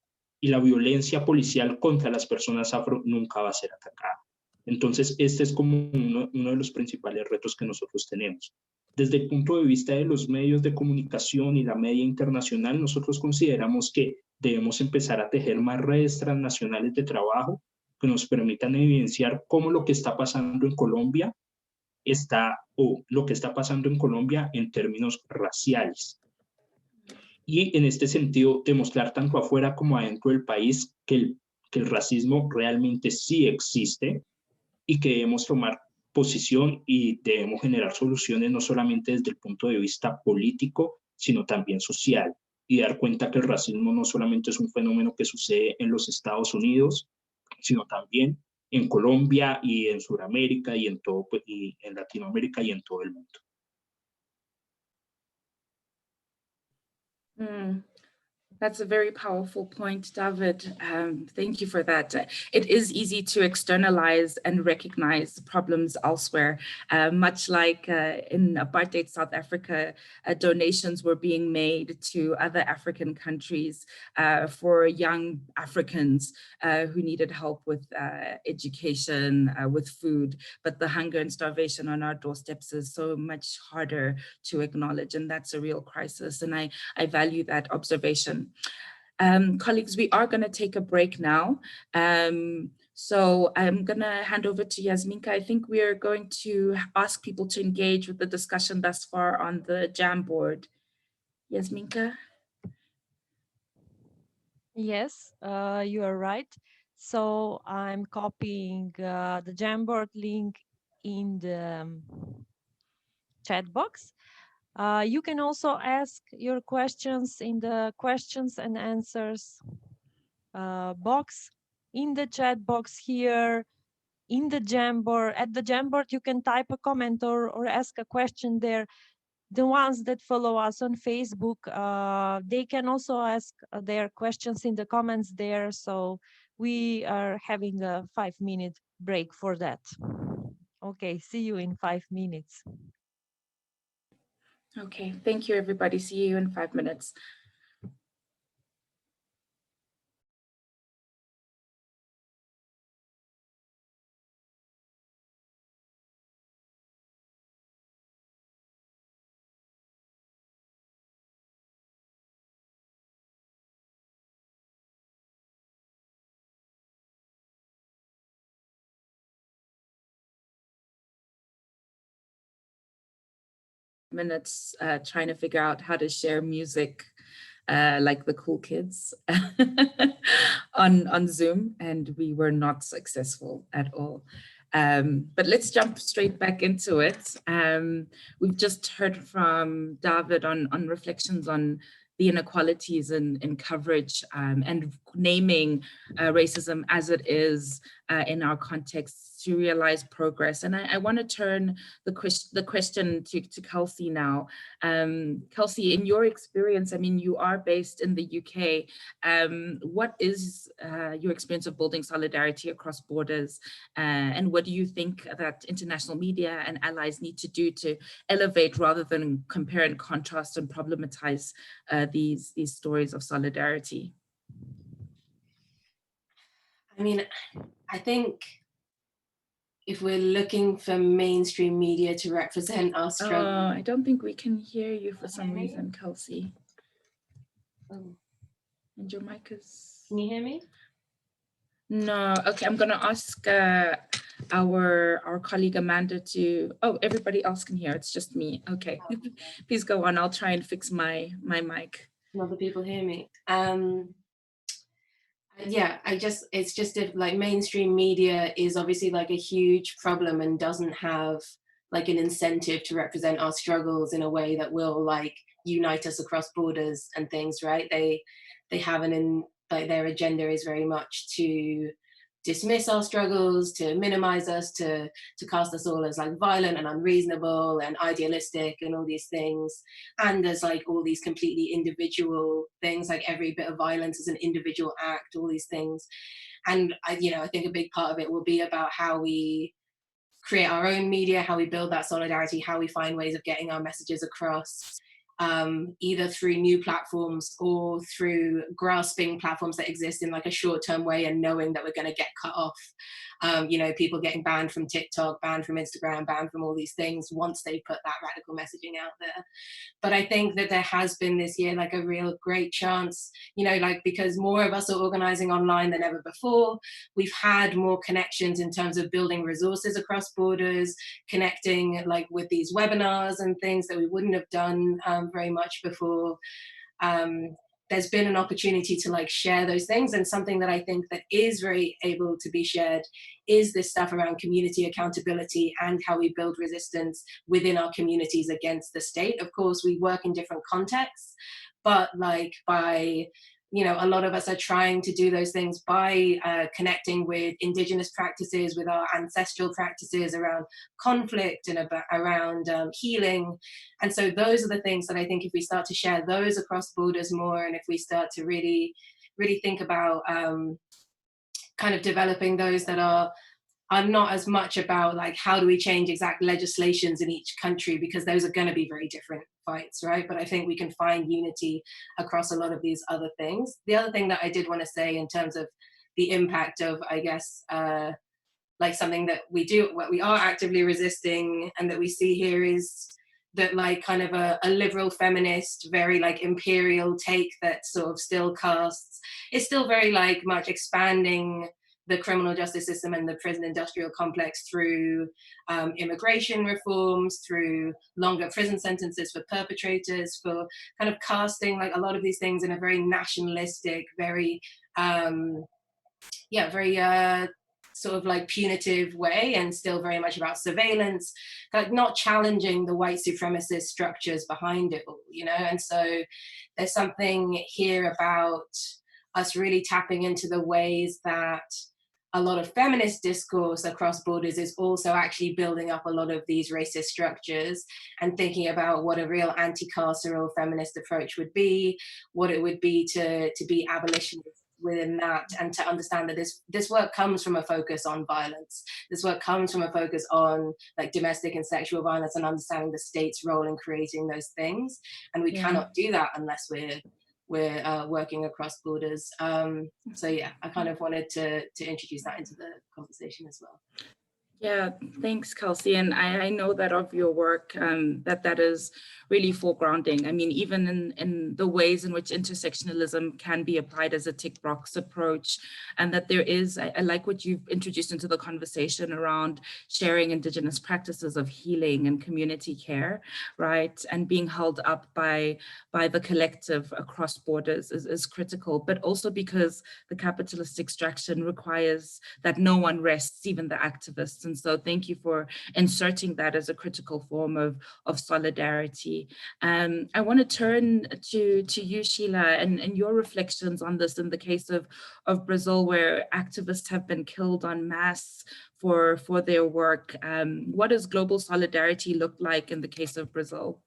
la violencia policial contra las personas afro nunca va a ser atacada. Entonces, este es como uno de los principales retos que nosotros tenemos. Desde el punto de vista de los medios de comunicación y la media internacional, nosotros consideramos que debemos empezar a tejer más redes transnacionales de trabajo que nos permitan evidenciar cómo lo que está pasando en Colombia lo que está pasando en Colombia en términos raciales. Y en este sentido, demostrar tanto afuera como adentro del país que el racismo realmente sí existe y que debemos tomar posición y debemos generar soluciones no solamente desde el punto de vista político, sino también social, y dar cuenta que el racismo no solamente es un fenómeno que sucede en los Estados Unidos, sino también en Colombia y en Sudamérica y en Latinoamérica y en todo el mundo. That's a very powerful point, David. Thank you for that. It is easy to externalize and recognize problems elsewhere. Much like in apartheid South Africa, donations were being made to other African countries for young Africans who needed help with education, with food, but the hunger and starvation on our doorsteps is so much harder to acknowledge, and that's a real crisis, and I value that observation. Colleagues, we are going to take a break now. So I'm going to hand over to Yasminka. I think we are going to ask people to engage with the discussion thus far on the Jamboard. Yasminka? Yes, you are right. So I'm copying the Jamboard link in the chat box. You can also ask your questions in the questions and answers box, in the chat box here, in the Jamboard. At the Jamboard, you can type a comment or ask a question there. The ones that follow us on Facebook, they can also ask their questions in the comments there. So we are having a 5-minute break for that. Okay, see you in 5 minutes. Okay, thank you, everybody. See you in 5 minutes. Minutes trying to figure out how to share music like the cool kids on Zoom, and we were not successful at all. But let's jump straight back into it. We've just heard from David on reflections on the inequalities in coverage and naming racism as it is in our context to realize progress. And I want to turn the question to Kelsey now. Kelsey, in your experience, I mean, you are based in the UK. What is your experience of building solidarity across borders? And what do you think that international media and allies need to do to elevate rather than compare and contrast and problematize these stories of solidarity? I mean, I think if we're looking for mainstream media to represent our struggle. I don't think we can hear you for some reason, Kelsey. Oh. And your mic is... Can you hear me? No, okay, I'm gonna ask our colleague Amanda to, oh, everybody else can hear, it's just me. Okay, please go on, I'll try and fix my mic. Can other people hear me? Yeah, it's just if like mainstream media is obviously like a huge problem and doesn't have like an incentive to represent our struggles in a way that will like unite us across borders and things, right? They have like their agenda is very much to dismiss our struggles, to minimize us, to cast us all as like violent and unreasonable and idealistic and all these things, and as like all these completely individual things, like every bit of violence is an individual act, all these things. And I think a big part of it will be about how we create our own media, how we build that solidarity, how we find ways of getting our messages across, either through new platforms or through grasping platforms that exist in like a short-term way and knowing that we're going to get cut off. People getting banned from TikTok, banned from Instagram, banned from all these things once they put that radical messaging out there. But I think that there has been this year like a real great chance, because more of us are organizing online than ever before. We've had more connections in terms of building resources across borders, connecting like with these webinars and things that we wouldn't have done very much before. There's been an opportunity to like share those things, and something that I think that is very able to be shared is this stuff around community accountability and how we build resistance within our communities against the state. Of course, we work in different contexts, but like by a lot of us are trying to do those things by connecting with indigenous practices, with our ancestral practices around conflict and around healing. And so those are the things that I think if we start to share those across borders more, and if we start to really, really think about kind of developing those that are not as much about like how do we change exact legislations in each country, because those are going to be very different fights, right? But I think we can find unity across a lot of these other things. The other thing that I did want to say in terms of the impact of, I guess, like something that what we are actively resisting and that we see here is that like kind of a liberal feminist, very like imperial take that sort of still casts, it's still very like much expanding the criminal justice system and the prison industrial complex through immigration reforms, through longer prison sentences for perpetrators, for kind of casting like a lot of these things in a very nationalistic, very, sort of like punitive way, and still very much about surveillance, like not challenging the white supremacist structures behind it all, And so there's something here about us really tapping into the ways that a lot of feminist discourse across borders is also actually building up a lot of these racist structures, and thinking about what a real anti-carceral feminist approach would be, what it would be to be abolitionist within that, and to understand that this work comes from a focus on violence. This work comes from a focus on like domestic and sexual violence, and understanding the state's role in creating those things. And we cannot do that unless we're working across borders. So yeah, I kind of wanted to introduce that into the conversation as well. Yeah, thanks, Kelsey. And I know that of your work, that is really foregrounding. I mean, even in the ways in which intersectionalism can be applied as a tick box approach, and that there is, I like what you've introduced into the conversation around sharing Indigenous practices of healing and community care, right? And being held up by the collective across borders is critical, but also because the capitalist extraction requires that no one rests, even the activists. And so thank you for inserting that as a critical form of solidarity. I want to turn to you, Sheila, and your reflections on this in the case of Brazil, where activists have been killed en masse for their work. What does global solidarity look like in the case of Brazil?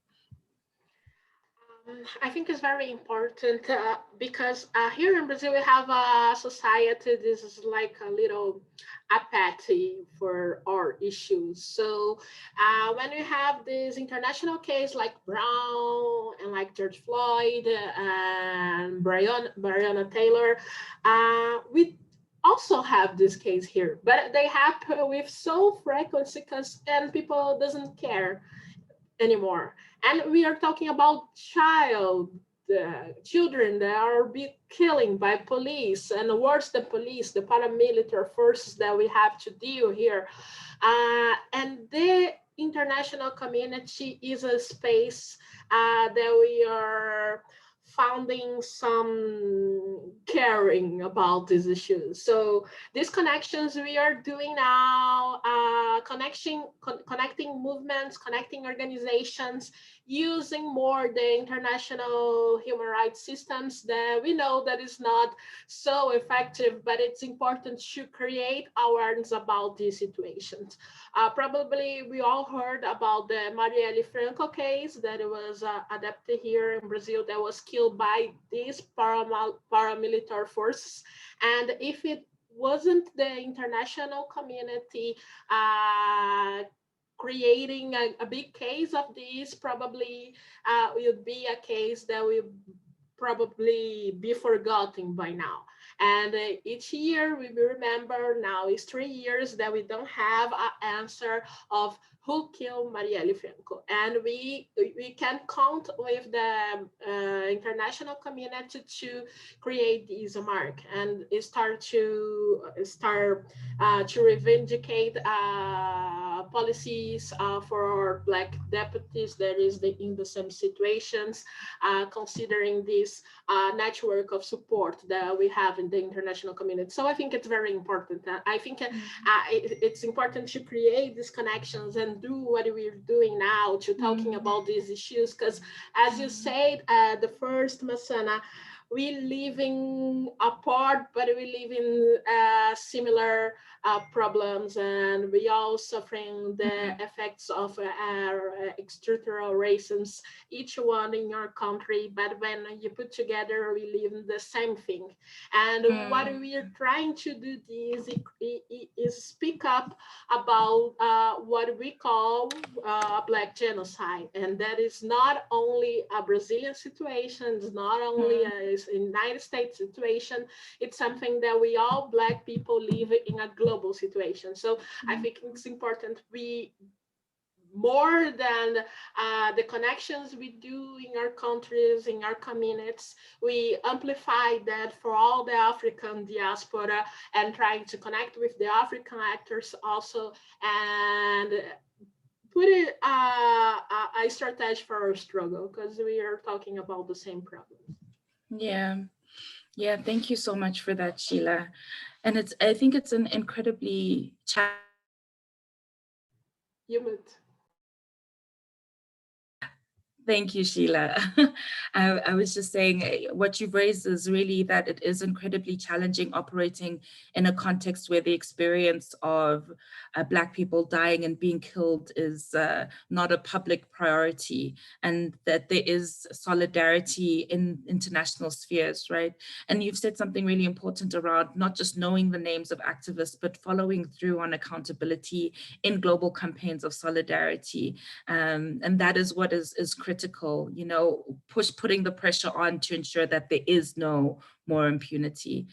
I think it's very important because here in Brazil, we have a society, this is like a little apathy for our issues. So when we have this international case like Brown and like George Floyd and Breonna Taylor, we also have this case here, but they happen with so frequency and people doesn't care anymore. And we are talking about child the children that are being killed by police, and worse than police, the paramilitary forces that we have to deal here. And the international community is a space that we are finding some caring about these issues. So these connections we are doing now, connecting movements, connecting organizations, using more the international human rights systems that we know that is not so effective, but it's important to create awareness about these situations. Probably we all heard about the Marielle Franco case that was adapted here in Brazil, that was killed by these paramilitary forces. And if it wasn't the international community creating a big case of this, probably would be a case that will probably be forgotten by now. And each year we remember, now it's 3 years that we don't have an answer of who killed Marielle Franco. And we can count with the international community to create this mark and start to reivindicate policies for Black deputies that is in the same situations, considering this network of support that we have in the international community. So I think it's very important. I think it's important to create these connections and do what we're doing now to talking about these issues, because as you said, the first, Masana, we living apart, but we live in similar problems, and we all suffering the effects of structural racism, each one in your country. But when you put together, we live in the same thing. And what we are trying to do is speak up about what we call Black genocide, and that is not only a Brazilian situation, it's not only a United States situation, it's something that we all Black people live in a global situation. So I think it's important we, more than the connections we do in our countries, in our communities, we amplify that for all the African diaspora and trying to connect with the African actors also, and put it a strategy for our struggle, because we are talking about the same problems. Yeah, thank you so much for that, Sheila. And I think it's an incredibly Thank you, Sheila. I was just saying what you've raised is really that it is incredibly challenging operating in a context where the experience of Black people dying and being killed is not a public priority, and that there is solidarity in international spheres, right? And you've said something really important around not just knowing the names of activists, but following through on accountability in global campaigns of solidarity. And that is what is critical, you know, putting the pressure on to ensure that there is no more impunity.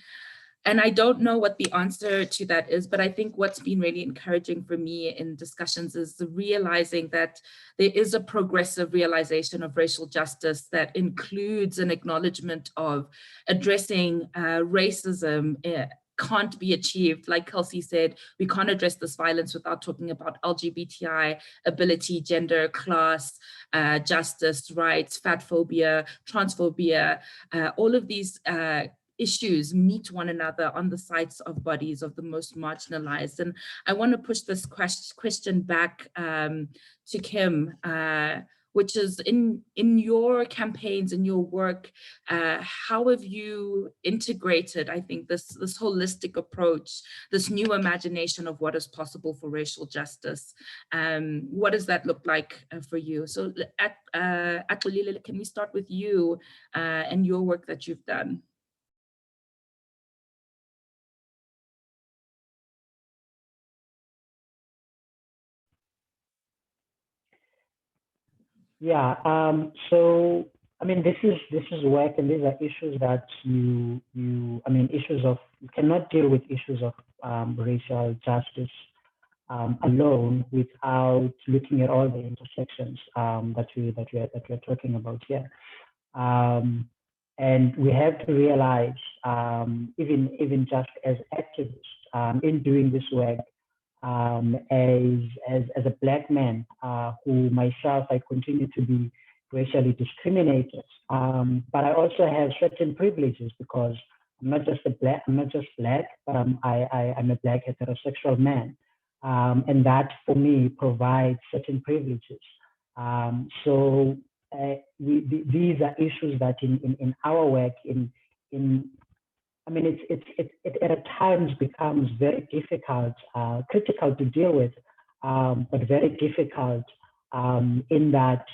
And I don't know what the answer to that is, but I think what's been really encouraging for me in discussions is the realizing that there is a progressive realization of racial justice that includes an acknowledgement of addressing racism can't be achieved. Like Kelsey said, we can't address this violence without talking about LGBTI, ability, gender, class, justice, rights, fat phobia, transphobia, all of these issues meet one another on the sites of bodies of the most marginalized. And I want to push this question back to Kim, which is in your campaigns, in your work, how have you integrated, I think, this holistic approach, this new imagination of what is possible for racial justice? What does that look like for you? So Atulile, can we start with you and your work that you've done? Yeah. So I mean, this is work, and these are issues that you cannot deal with issues of racial justice alone without looking at all the intersections that we're talking about here. And we have to realize, even just as activists in doing this work, as a Black man, who myself, I continue to be racially discriminated, but I also have certain privileges because I'm not just Black, but I'm a Black heterosexual man, and that for me provides certain privileges. So these are issues that in our work I mean, it at times becomes very difficult, critical to deal with, but very difficult in that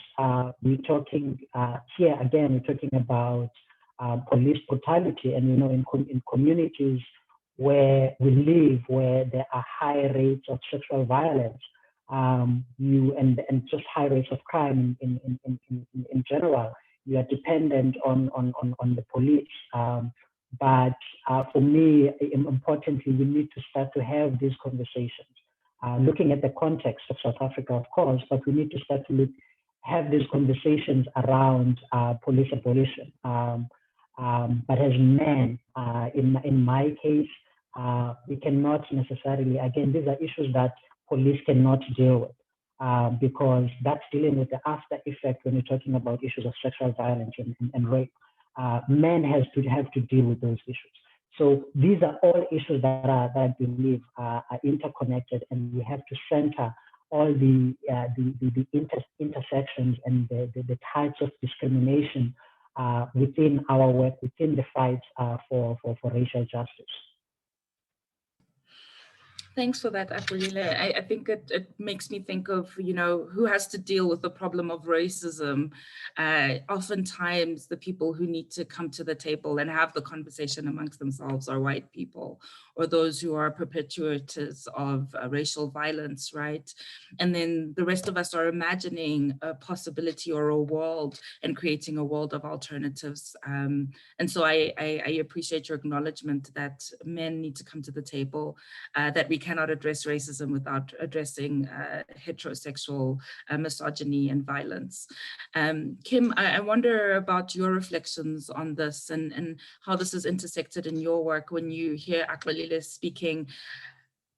we're talking here again. We're talking about police brutality, and in communities where we live, where there are high rates of sexual violence, and just high rates of crime in general. You are dependent on the police. But for me, importantly, we need to start to have these conversations, looking at the context of South Africa, of course, but we need to start to have these conversations around police abolition. But as men, in my case, we cannot necessarily, again, these are issues that police cannot deal with, because that's dealing with the after effect when you're talking about issues of sexual violence and rape. Men have to deal with those issues. So these are all issues that I believe are interconnected, and we have to center all the intersections and the types of discrimination within our work, within the fight for racial justice. Thanks for that, Akwelile. I think it makes me think of, who has to deal with the problem of racism. Oftentimes, the people who need to come to the table and have the conversation amongst themselves are white people, or those who are perpetuators of racial violence, right? And then the rest of us are imagining a possibility or a world and creating a world of alternatives. And so I appreciate your acknowledgement that men need to come to the table, that we cannot address racism without addressing heterosexual misogyny and violence. Kim, I wonder about your reflections on this and how this is intersected in your work when you hear Akwelile speaking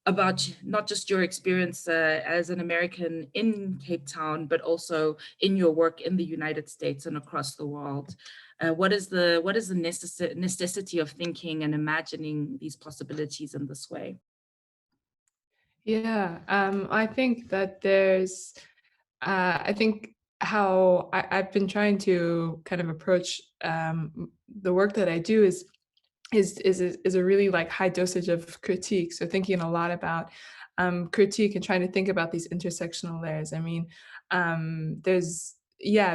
about not just your experience as an American in Cape Town, but also in your work in the United States and across the world. What is the necessity of thinking and imagining these possibilities in this way? Yeah, I think that there's, I think how I've been trying to kind of approach the work that I do is a really like high dosage of critique. So thinking a lot about critique and trying to think about these intersectional layers. I mean, there's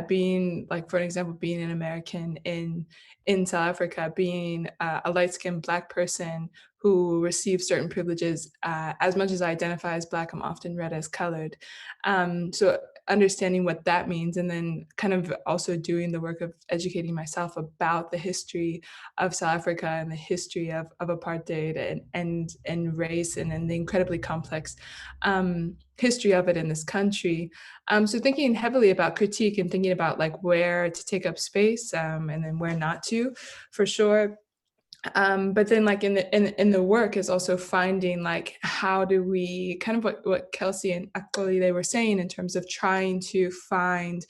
being like, for example, being an American in South Africa, being a light-skinned Black person who receives certain privileges. As much as I identify as Black, I'm often read as colored. So understanding what that means, and then kind of also doing the work of educating myself about the history of South Africa and the history of apartheid and race and the incredibly complex history of it in this country. So thinking heavily about critique and thinking about like where to take up space and then where not to, for sure. But then like in the work is also finding like how do we kind of what Kelsey and Akwelile were saying in terms of trying to find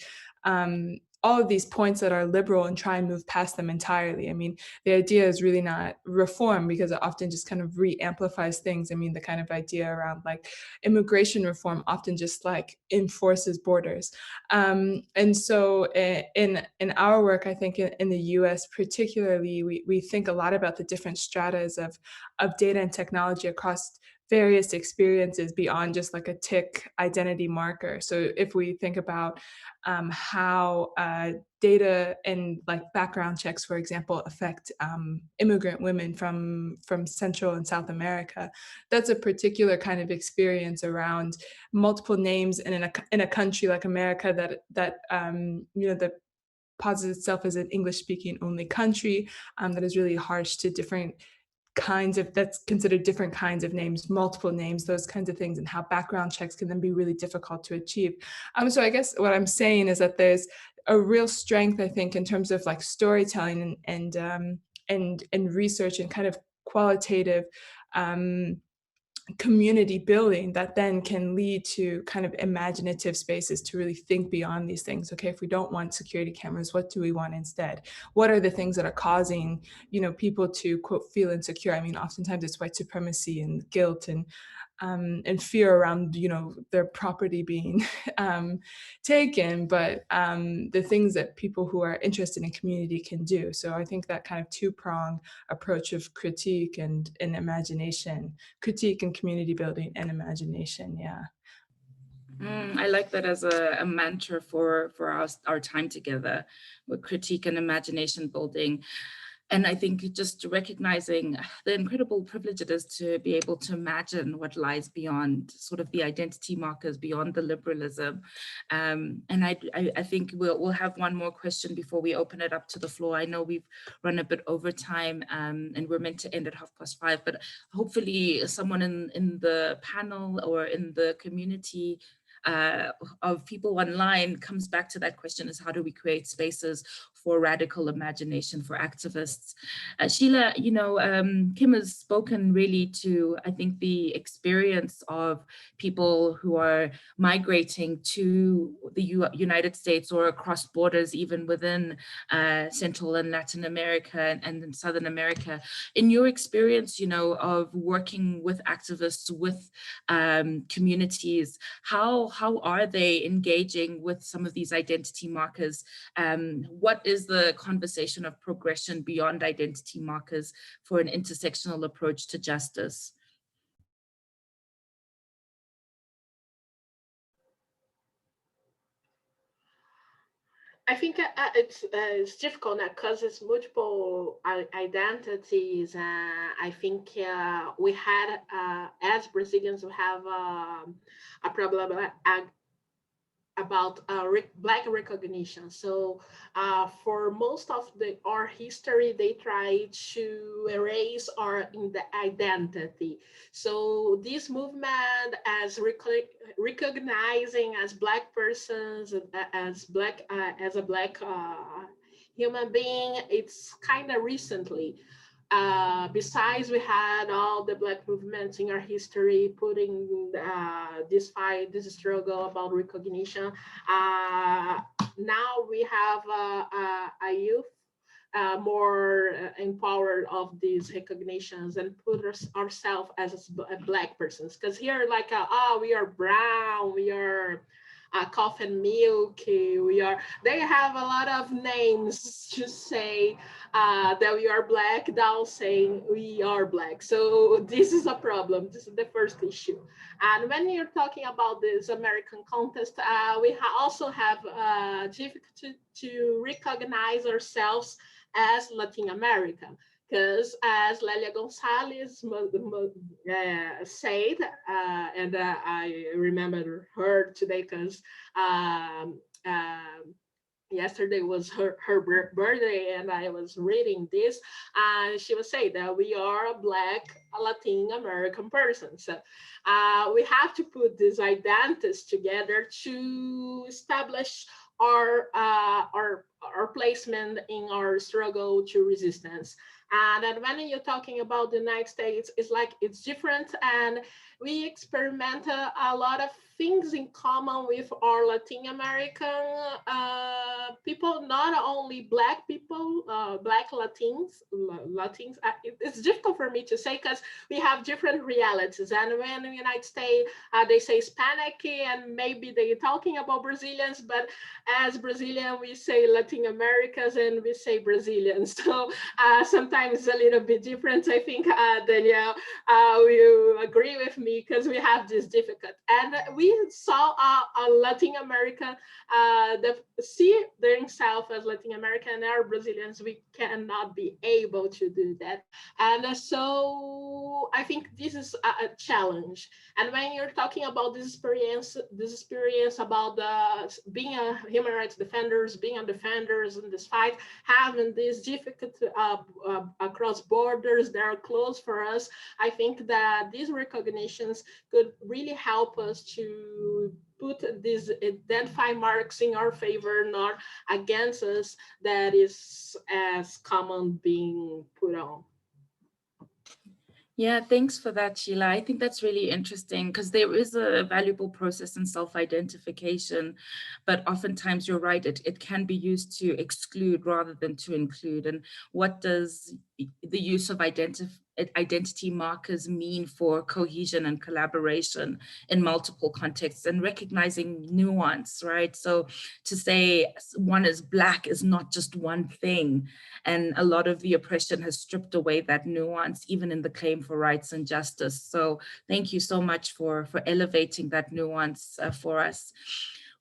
all of these points that are liberal and try and move past them entirely. I mean, the idea is really not reform because it often just kind of re-amplifies things. I mean, the kind of idea around like immigration reform often just like enforces borders. And so in our work, I think in the US particularly, we think a lot about the different stratas of data and technology across various experiences beyond just like a tick identity marker. So if we think about how data and like background checks, for example, affect immigrant women from Central and South America, that's a particular kind of experience around multiple names in a country like America that posits itself as an English-speaking only country that is really harsh to different kinds of, that's considered different kinds of names, multiple names, those kinds of things, and how background checks can then be really difficult to achieve. So I guess what I'm saying is that there's a real strength, I think, in terms of like storytelling and research and kind of qualitative community building that then can lead to kind of imaginative spaces to really think beyond these things. Okay, if we don't want security cameras, what do we want instead? What are the things that are causing, people to, quote, feel insecure? I mean, oftentimes it's white supremacy and guilt and fear around, their property being taken, but the things that people who are interested in community can do. So I think that kind of two-pronged approach of critique and imagination, critique and community building and imagination, yeah. I like that as a mantra for our time together with critique and imagination building. And I think just recognizing the incredible privilege it is to be able to imagine what lies beyond sort of the identity markers, beyond the liberalism. And I think we'll have one more question before we open it up to the floor. I know we've run a bit over time and we're meant to end at 5:30, but hopefully someone in the panel or in the community of people online comes back to that question, is how do we create spaces for radical imagination for activists? Sheila, Kim has spoken really to, I think, the experience of people who are migrating to the United States or across borders, even within Central and Latin America and in Southern America. In your experience, of working with activists, with communities, how are they engaging with some of these identity markers? What is the conversation of progression beyond identity markers for an intersectional approach to justice? I think it's difficult now because it's multiple identities. I think we had, as Brazilians, we have a problem about Black recognition. So for most of our history, they try to erase our identity. So this movement as recognizing as Black persons, as a Black human being, it's kind of recently. Besides, we had all the Black movements in our history putting this fight, this struggle about recognition. Now we have a youth more empowered of these recognitions and put ourselves as Black persons. Because here, like, we are brown, we are coffin milky, they have a lot of names to say that we are Black without saying we are Black. So this is a problem. This is the first issue. And when you're talking about this American contest, we also have difficulty to recognize ourselves as Latin American. Because as Lélia Gonzalez said, and I remember her today because yesterday was her birthday, and I was reading this, and she was saying that we are a Black Latin American person. So we have to put these identities together to establish our placement in our struggle to resistance. And then when you're talking about the United States, it's different, and we experiment a lot of things in common with our Latin American people, not only Black people, Black Latins. It's difficult for me to say because we have different realities. And when in the United States, they say Hispanic, and maybe they're talking about Brazilians, but as Brazilian, we say Latin Americans and we say Brazilians. So sometimes it's a little bit different. I think, Danielle, you agree with me because we have this difficult. And we saw a Latin American that see themselves as Latin American and are Brazilians. We cannot be able to do that. And so So I think this is a challenge. And when you're talking about this experience about being a human rights defenders, being a defenders in this fight, having these difficult across borders that are close for us, I think that these recognitions could really help us to put these identify marks in our favor, not against us, that is as common being put on. Yeah, thanks for that, Sheila. I think that's really interesting because there is a valuable process in self-identification, but oftentimes you're right, it can be used to exclude rather than to include. And what does the use of identity markers mean for cohesion and collaboration in multiple contexts and recognizing nuance, right? So to say one is Black is not just one thing. And a lot of the oppression has stripped away that nuance, even in the claim for rights and justice. So thank you so much for elevating that nuance for us.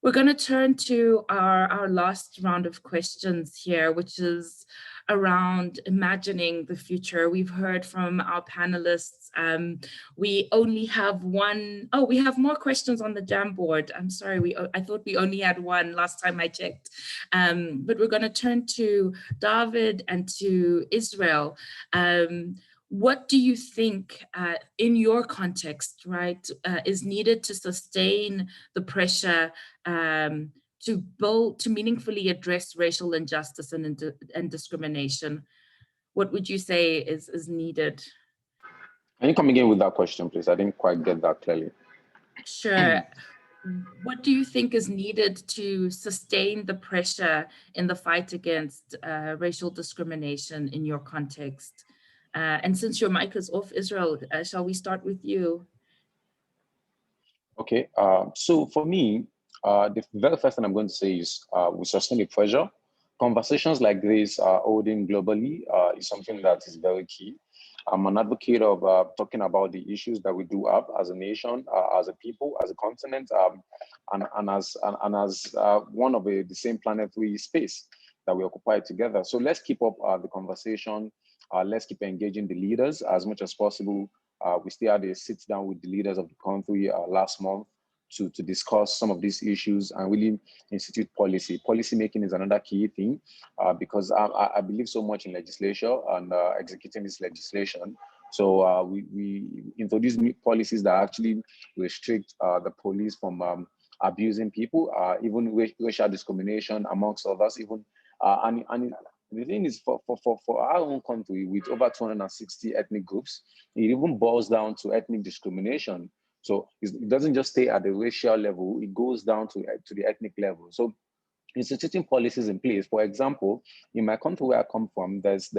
We're going to turn to our last round of questions here, which is around imagining the future. We've heard from our panelists. We only have one. Oh, we have more questions on the Jamboard. I'm sorry, I thought we only had one last time I checked. But we're going to turn to David and to Israel. What do you think in your context, right, is needed to sustain the pressure to meaningfully address racial injustice and discrimination? What would you say is needed? Can you come again with that question, please? I didn't quite get that clearly. Sure. What do you think is needed to sustain the pressure in the fight against racial discrimination in your context? And since your mic is off, Israel, shall we start with you? Okay, so for me, the very first thing I'm going to say is we sustain the pressure. Conversations like this holding globally is something that is very key. I'm an advocate of talking about the issues that we do have as a nation, as a people, as a continent, and as one of the same planetary space that we occupy together. So let's keep up the conversation. Let's keep engaging the leaders as much as possible. We still had a sit down with the leaders of the country last month to discuss some of these issues and really institute policy. Policy making is another key thing because I believe so much in legislature and executing this legislation. So we introduce new policies that actually restrict the police from abusing people, even racial discrimination amongst others, even and the thing is, for our own country, with over 260 ethnic groups, it even boils down to ethnic discrimination. So it doesn't just stay at the racial level, it goes down to the ethnic level. So instituting policies in place. For example, in my country where I come from, there's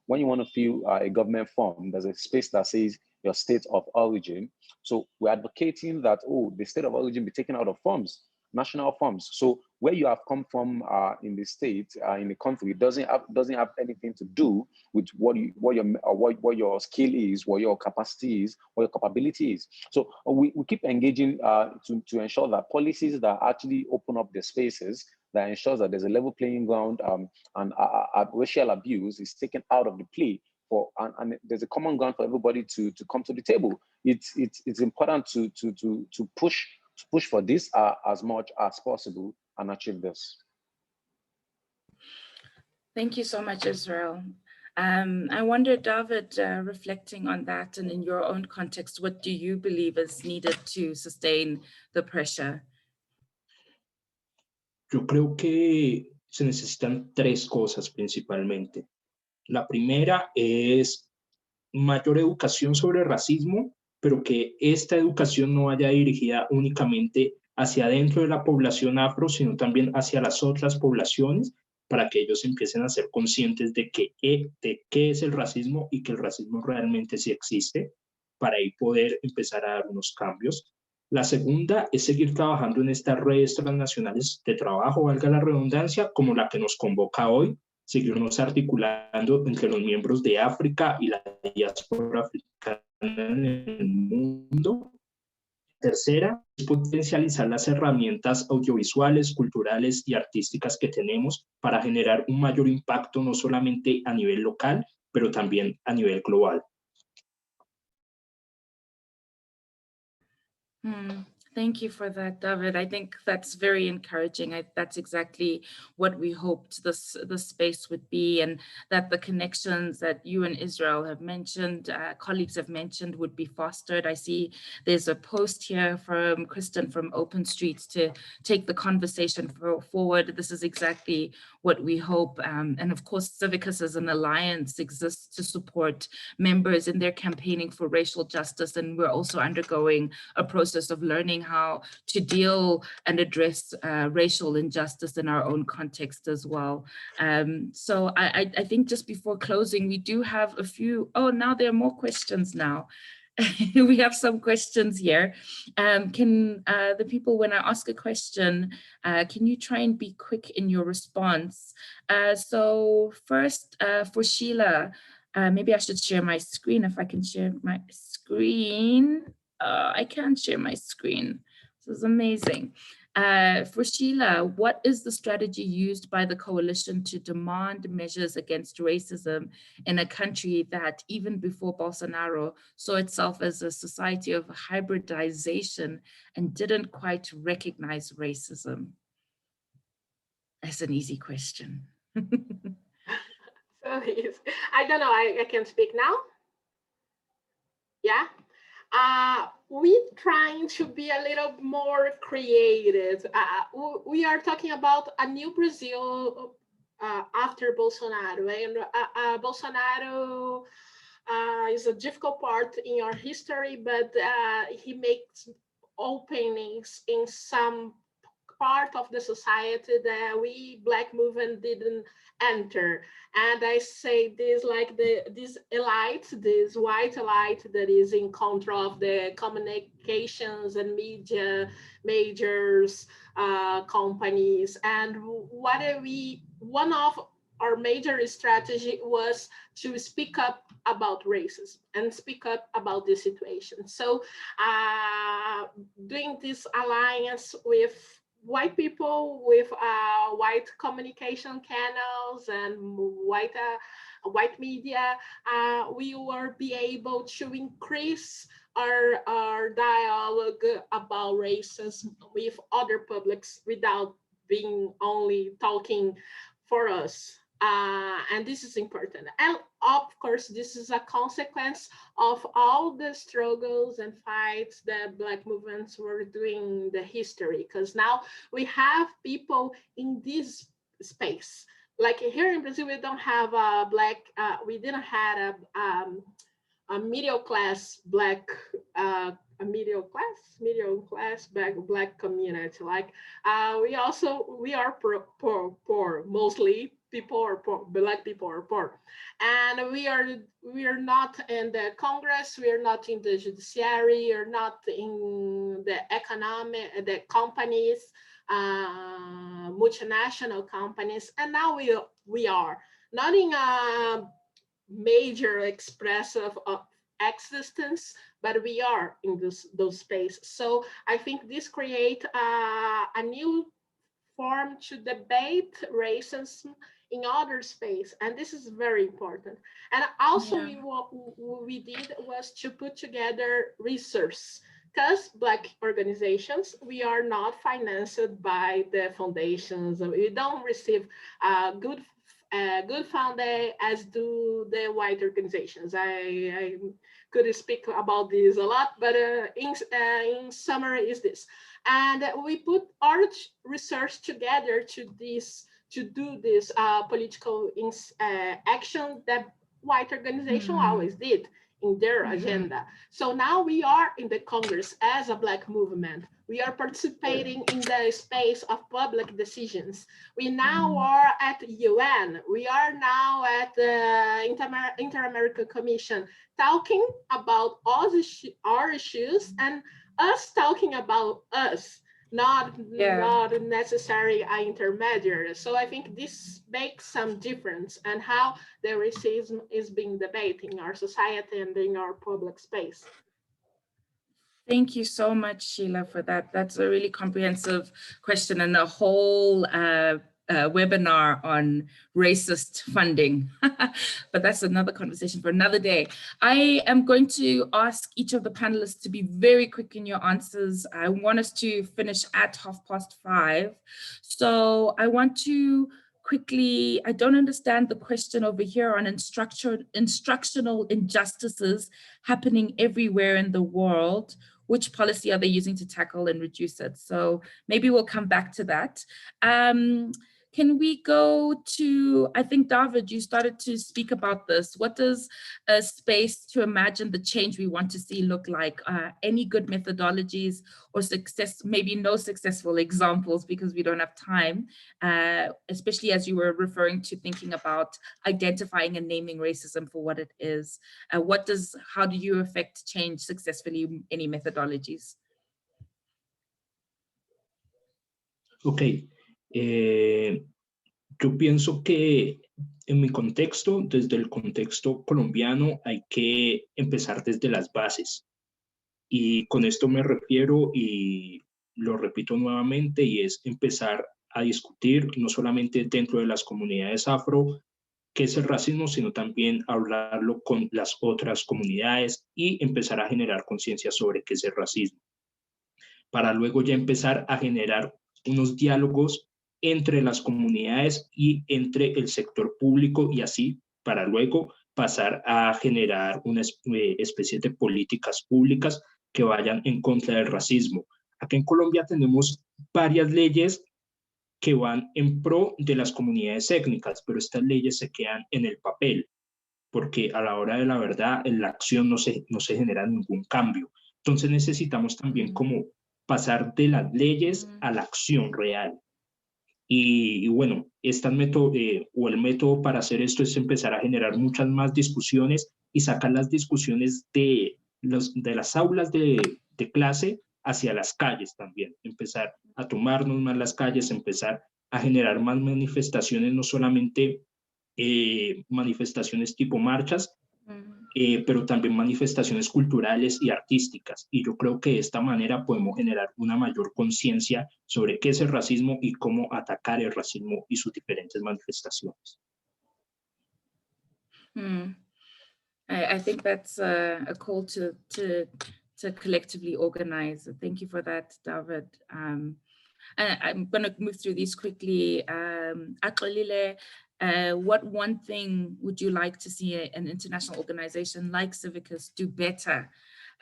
when you want to fill a government form, there's a space that says your state of origin. So we're advocating that, the state of origin be taken out of forms, national forms. So where you have come from in the state, in the country, it doesn't have anything to do with what your skill is, what your capacity is, what your capability is. So we keep engaging to ensure that policies that actually open up the spaces, that ensures that there's a level playing ground and racial abuse is taken out of the play. And there's a common ground for everybody to come to the table. It's important to push for this as much as possible and achieve this. Thank you so much, Israel. I wonder, David, reflecting on that and in your own context, what do you believe is needed to sustain the pressure? Yo creo que se necesitan tres cosas principalmente. La primera es mayor educación sobre racismo, pero que esta educación no vaya dirigida únicamente hacia adentro de la población afro, sino también hacia las otras poblaciones, para que ellos empiecen a ser conscientes de qué es el racismo y que el racismo realmente sí existe, para ahí poder empezar a dar unos cambios. La segunda es seguir trabajando en estas redes transnacionales de trabajo, valga la redundancia, como la que nos convoca hoy, seguirnos articulando entre los miembros de África y la diáspora africana en el mundo. Tercera, es potencializar las herramientas audiovisuales, culturales y artísticas que tenemos para generar un mayor impacto no solamente a nivel local, pero también a nivel global. Thank you for that, David. I think that's very encouraging. That's exactly what we hoped this space would be, and that the connections that you and Israel have mentioned, colleagues have mentioned, would be fostered. I see there's a post here from Kristen from Open Streets to take the conversation forward. This is exactly what we hope. And of course, Civicus as an alliance exists to support members in their campaigning for racial justice. And we're also undergoing a process of learning how to deal and address racial injustice in our own context as well. So I think just before closing, we do have a few, now there are more questions now. We have some questions here. Can the people, when I ask a question, can you try and be quick in your response? So first, for Sheila, maybe I should share my screen if I can share my screen. I can't share my screen. This is amazing. For Sheila, what is the strategy used by the coalition to demand measures against racism in a country that even before Bolsonaro saw itself as a society of hybridization and didn't quite recognize racism? That's an easy question. So I don't know, I can speak now? Yeah? We're trying to be a little more creative. We are talking about a new Brazil after Bolsonaro. And Bolsonaro is a difficult part in our history, but he makes openings in some part of the society that we Black movement didn't enter. And I say this like this elite, this white elite that is in control of the communications and media majors, companies. And one of our major strategy was to speak up about racism and speak up about the situation. So doing this alliance with white people, with white communication channels and white media, we will be able to increase our dialogue about racism with other publics without being only talking for us. And this is important. And of course, this is a consequence of all the struggles and fights that Black movements were doing in the history, because now we have people in this space. Like here in Brazil, we don't have a Black, we didn't have a middle class Black, a middle class Black community. Like we are poor, mostly. People are poor, Black people are poor, and we are not in the Congress, we are not in the judiciary, we are not in the the companies, multinational companies, and now we are not in a major expressive existence, but we are in those spaces. So I think this creates a new form to debate racism in other space, and this is very important. And also what we did was to put together research, because Black organizations, we are not financed by the foundations. We don't receive good funding as do the white organizations. I could speak about this a lot, but in summary is this. And we put our research together to do this political action that white organization always did in their agenda. So now we are in the Congress as a Black movement. We are participating in the space of public decisions. We now are at UN. We are now at the Inter-American Commission, talking about all our issues and us talking about us, not necessarily an intermediary. So I think this makes some difference and how the racism is being debated in our society and in our public space. Thank you so much, Sheila, for that. That's a really comprehensive question and a whole webinar on racist funding, but that's another conversation for another day. I am going to ask each of the panelists to be very quick in your answers. I want us to finish at 5:30. So I want to quickly, I don't understand the question over here on instructional injustices happening everywhere in the world. Which policy are they using to tackle and reduce it? So maybe we'll come back to that. Can we go to, I think, David, you started to speak about this. What does a space to imagine the change we want to see look like? Any good methodologies or success, maybe no successful examples because we don't have time, especially as you were referring to thinking about identifying and naming racism for what it is. How do you affect change successfully? Any methodologies? Ok. Yo pienso que en mi contexto, desde el contexto colombiano, hay que empezar desde las bases. Y con esto me refiero, y lo repito nuevamente, y es empezar a discutir no solamente dentro de las comunidades afro qué es el racismo, sino también hablarlo con las otras comunidades y empezar a generar conciencia sobre qué es el racismo, para luego ya empezar a generar unos diálogos entre las comunidades y entre el sector público, y así para luego pasar a generar una especie de políticas públicas que vayan en contra del racismo. Aquí en Colombia tenemos varias leyes que van en pro de las comunidades étnicas, pero estas leyes se quedan en el papel, porque a la hora de la verdad, en la acción no se genera ningún cambio. Entonces necesitamos también como pasar de las leyes a la acción real. Y bueno, el método para hacer esto es empezar a generar muchas más discusiones y sacar las discusiones de las aulas de clase hacia las calles también. Empezar a tomarnos más las calles, empezar a generar más manifestaciones, no solamente manifestaciones tipo marchas, pero también manifestaciones culturales y artísticas. Y yo creo que de esta manera podemos generar una mayor conciencia sobre qué es el racismo y cómo atacar el racismo y sus diferentes manifestaciones. I think that's a call to collectively organize. Thank you for that, David. And I'm going to move through these quickly. Akolile, what one thing would you like to see an international organization like Civicus do better?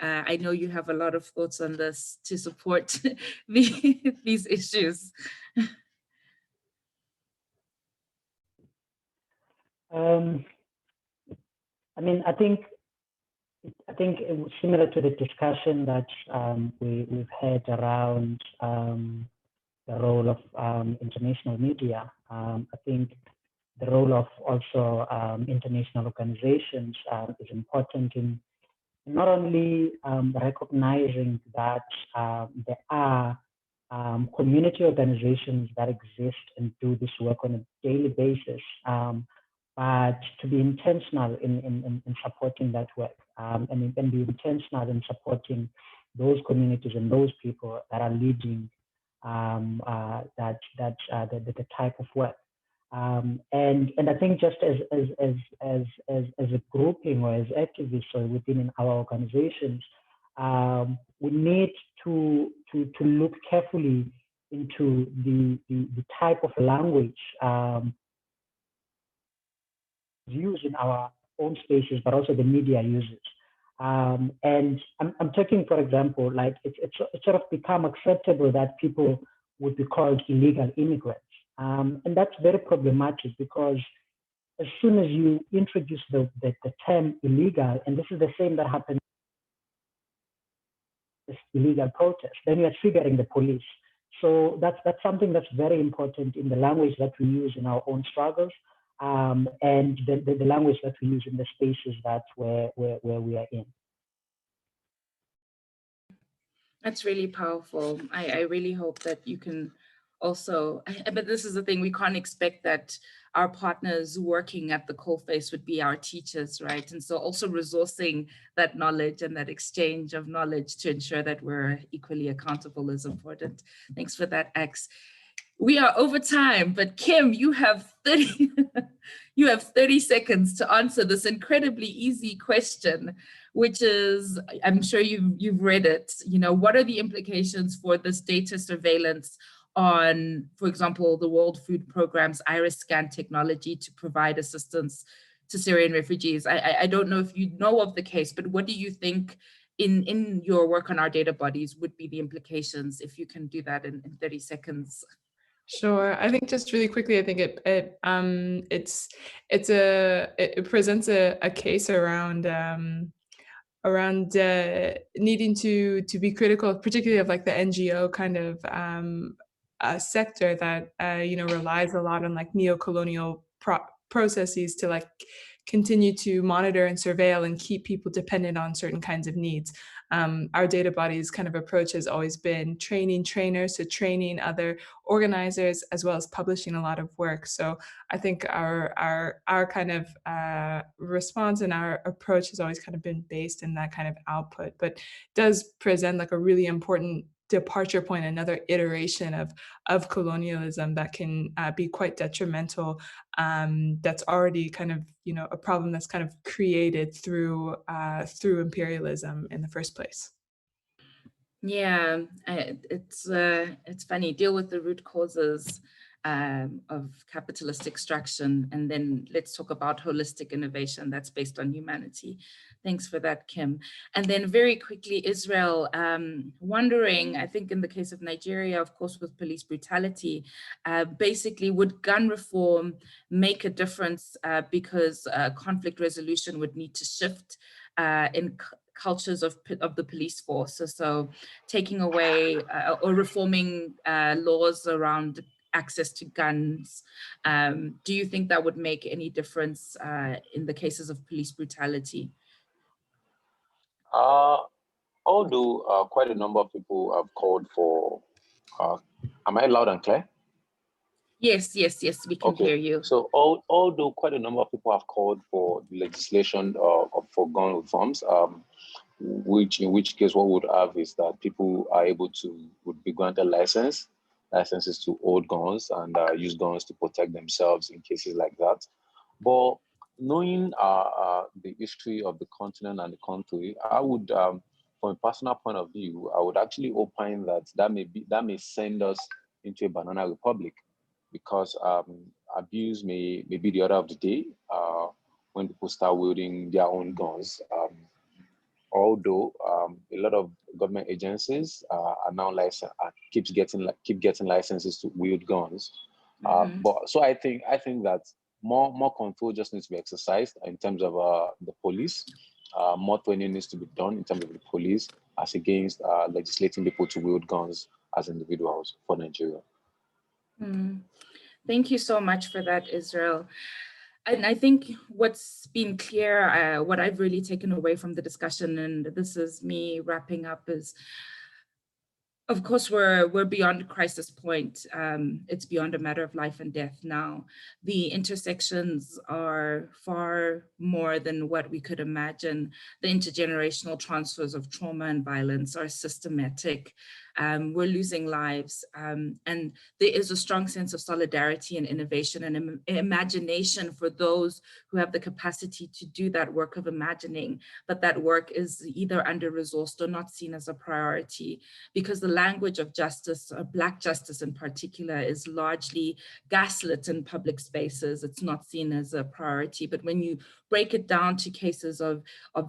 I know you have a lot of thoughts on this to support these issues. I mean, I think it was similar to the discussion that we've had around the role of international media. I think the role of also international organizations is important in not only recognizing that there are community organizations that exist and do this work on a daily basis, but to be intentional in supporting that work, and be intentional in supporting those communities and those people that are leading the type of work. And I think just as a grouping or as activists or within our organizations, we need to look carefully into the type of language used in our own spaces, but also the media uses. And I'm talking, for example, like it's sort of become acceptable that people would be called illegal immigrants. And that's very problematic because as soon as you introduce the term illegal, and this is the same that happened with illegal protest, then you are triggering the police. So that's something that's very important in the language that we use in our own struggles, and the language that we use in the spaces that where we are in. That's really powerful. I really hope that you can also, but this is the thing, we can't expect that our partners working at the coalface would be our teachers, right? And so also resourcing that knowledge and that exchange of knowledge to ensure that we're equally accountable is important. Thanks for that, X. We are over time, but Kim, you have 30, you have 30 seconds to answer this incredibly easy question, which is, I'm sure you've read it. You know, what are the implications for this data surveillance on, for example, the World Food Programme's iris scan technology to provide assistance to Syrian refugees? I don't know if you know of the case, but what do you think in your work on our data bodies would be the implications, if you can do that in 30 seconds? Sure. I think just really quickly, I think it presents a case around needing to be critical, particularly of like the NGO kind of sector that relies a lot on like neo-colonial processes to like continue to monitor and surveil and keep people dependent on certain kinds of needs. Our data body's kind of approach has always been training trainers, so training other organizers, as well as publishing a lot of work. So I think our kind of response and our approach has always kind of been based in that kind of output, but does present like a really important departure point, another iteration of colonialism that can be quite detrimental. That's already kind of, you know, a problem that's kind of created through imperialism in the first place. Yeah, it's funny. Deal with the root causes of capitalist extraction, and then let's talk about holistic innovation that's based on humanity. Thanks for that, Kim. And then very quickly, Israel, wondering, I think in the case of Nigeria, of course, with police brutality, basically would gun reform make a difference because conflict resolution would need to shift in cultures of the police force? So taking away or reforming laws around access to guns. Do you think that would make any difference in the cases of police brutality? Although quite a number of people have called for, am I loud and clear? Yes, we can hear you. So although quite a number of people have called for legislation for gun reforms, in which case what would have is that people are would be granted licenses to hold guns and use guns to protect themselves in cases like that. But knowing the history of the continent and the country, I would, from a personal point of view, I would actually opine that may send us into a banana republic, because abuse may be the order of the day when people start wielding their own guns. Although a lot of government agencies are now keep getting licenses to wield guns. But so I think that more control just needs to be exercised in terms of the police. More training needs to be done in terms of the police as against legislating people to wield guns as individuals for Nigeria. Thank you so much for that, Israel. And I think what's been clear, what I've really taken away from the discussion, and this is me wrapping up, is of course, we're beyond crisis point. It's beyond a matter of life and death now. The intersections are far more than what we could imagine. The intergenerational transfers of trauma and violence are systematic. We're losing lives. And there is a strong sense of solidarity and innovation and imagination for those who have the capacity to do that work of imagining, but that work is either under-resourced or not seen as a priority, because the language of justice, Black justice in particular, is largely gaslit in public spaces. It's not seen as a priority. But when you break it down to cases of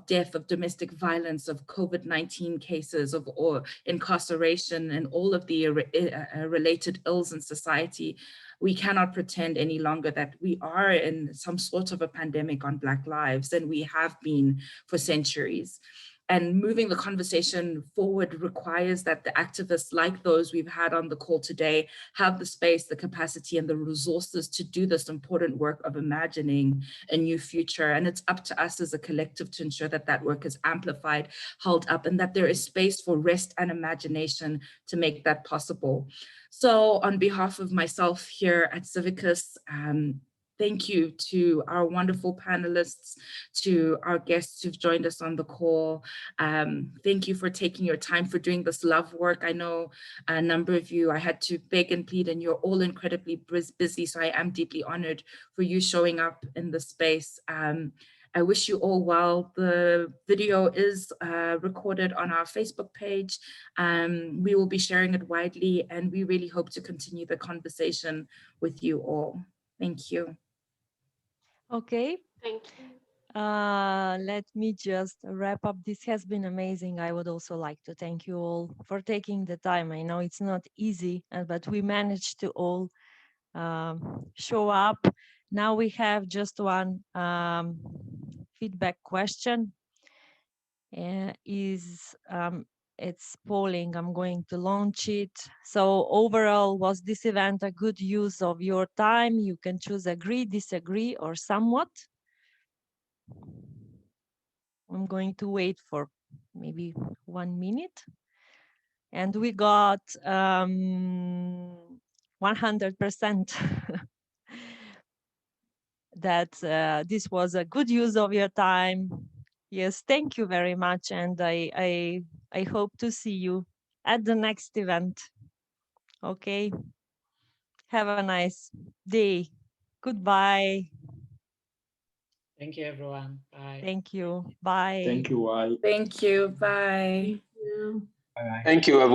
death, of domestic violence, of COVID-19 cases, or incarceration, and all of the related ills in society, we cannot pretend any longer that we are in some sort of a pandemic on Black lives, and we have been for centuries. And moving the conversation forward requires that the activists like those we've had on the call today have the space, the capacity, and the resources to do this important work of imagining a new future. And it's up to us as a collective to ensure that that work is amplified, held up, and that there is space for rest and imagination to make that possible. So on behalf of myself here at Civicus, thank you to our wonderful panelists, to our guests who've joined us on the call. Thank you for taking your time, for doing this love work. I know a number of you, I had to beg and plead, and you're all incredibly busy, so I am deeply honored for you showing up in this space. I wish you all well. The video is recorded on our Facebook page. We will be sharing it widely, and we really hope to continue the conversation with you all. Thank you. Okay. Thank you. Let me just wrap up. This has been amazing. I would also like to thank you all for taking the time. I know it's not easy, but we managed to all show up. Now we have just one feedback question. It's polling. I'm going to launch it. So overall, was this event a good use of your time? You can choose agree, disagree, or somewhat. I'm going to wait for maybe 1 minute. And we got 100% that this was a good use of your time. Yes, thank you very much. And I hope to see you at the next event. Okay. Have a nice day. Goodbye. Thank you, everyone. Bye. Thank you. Bye. Thank you. Bye. Thank you. Bye. Thank you. Thank you, everyone.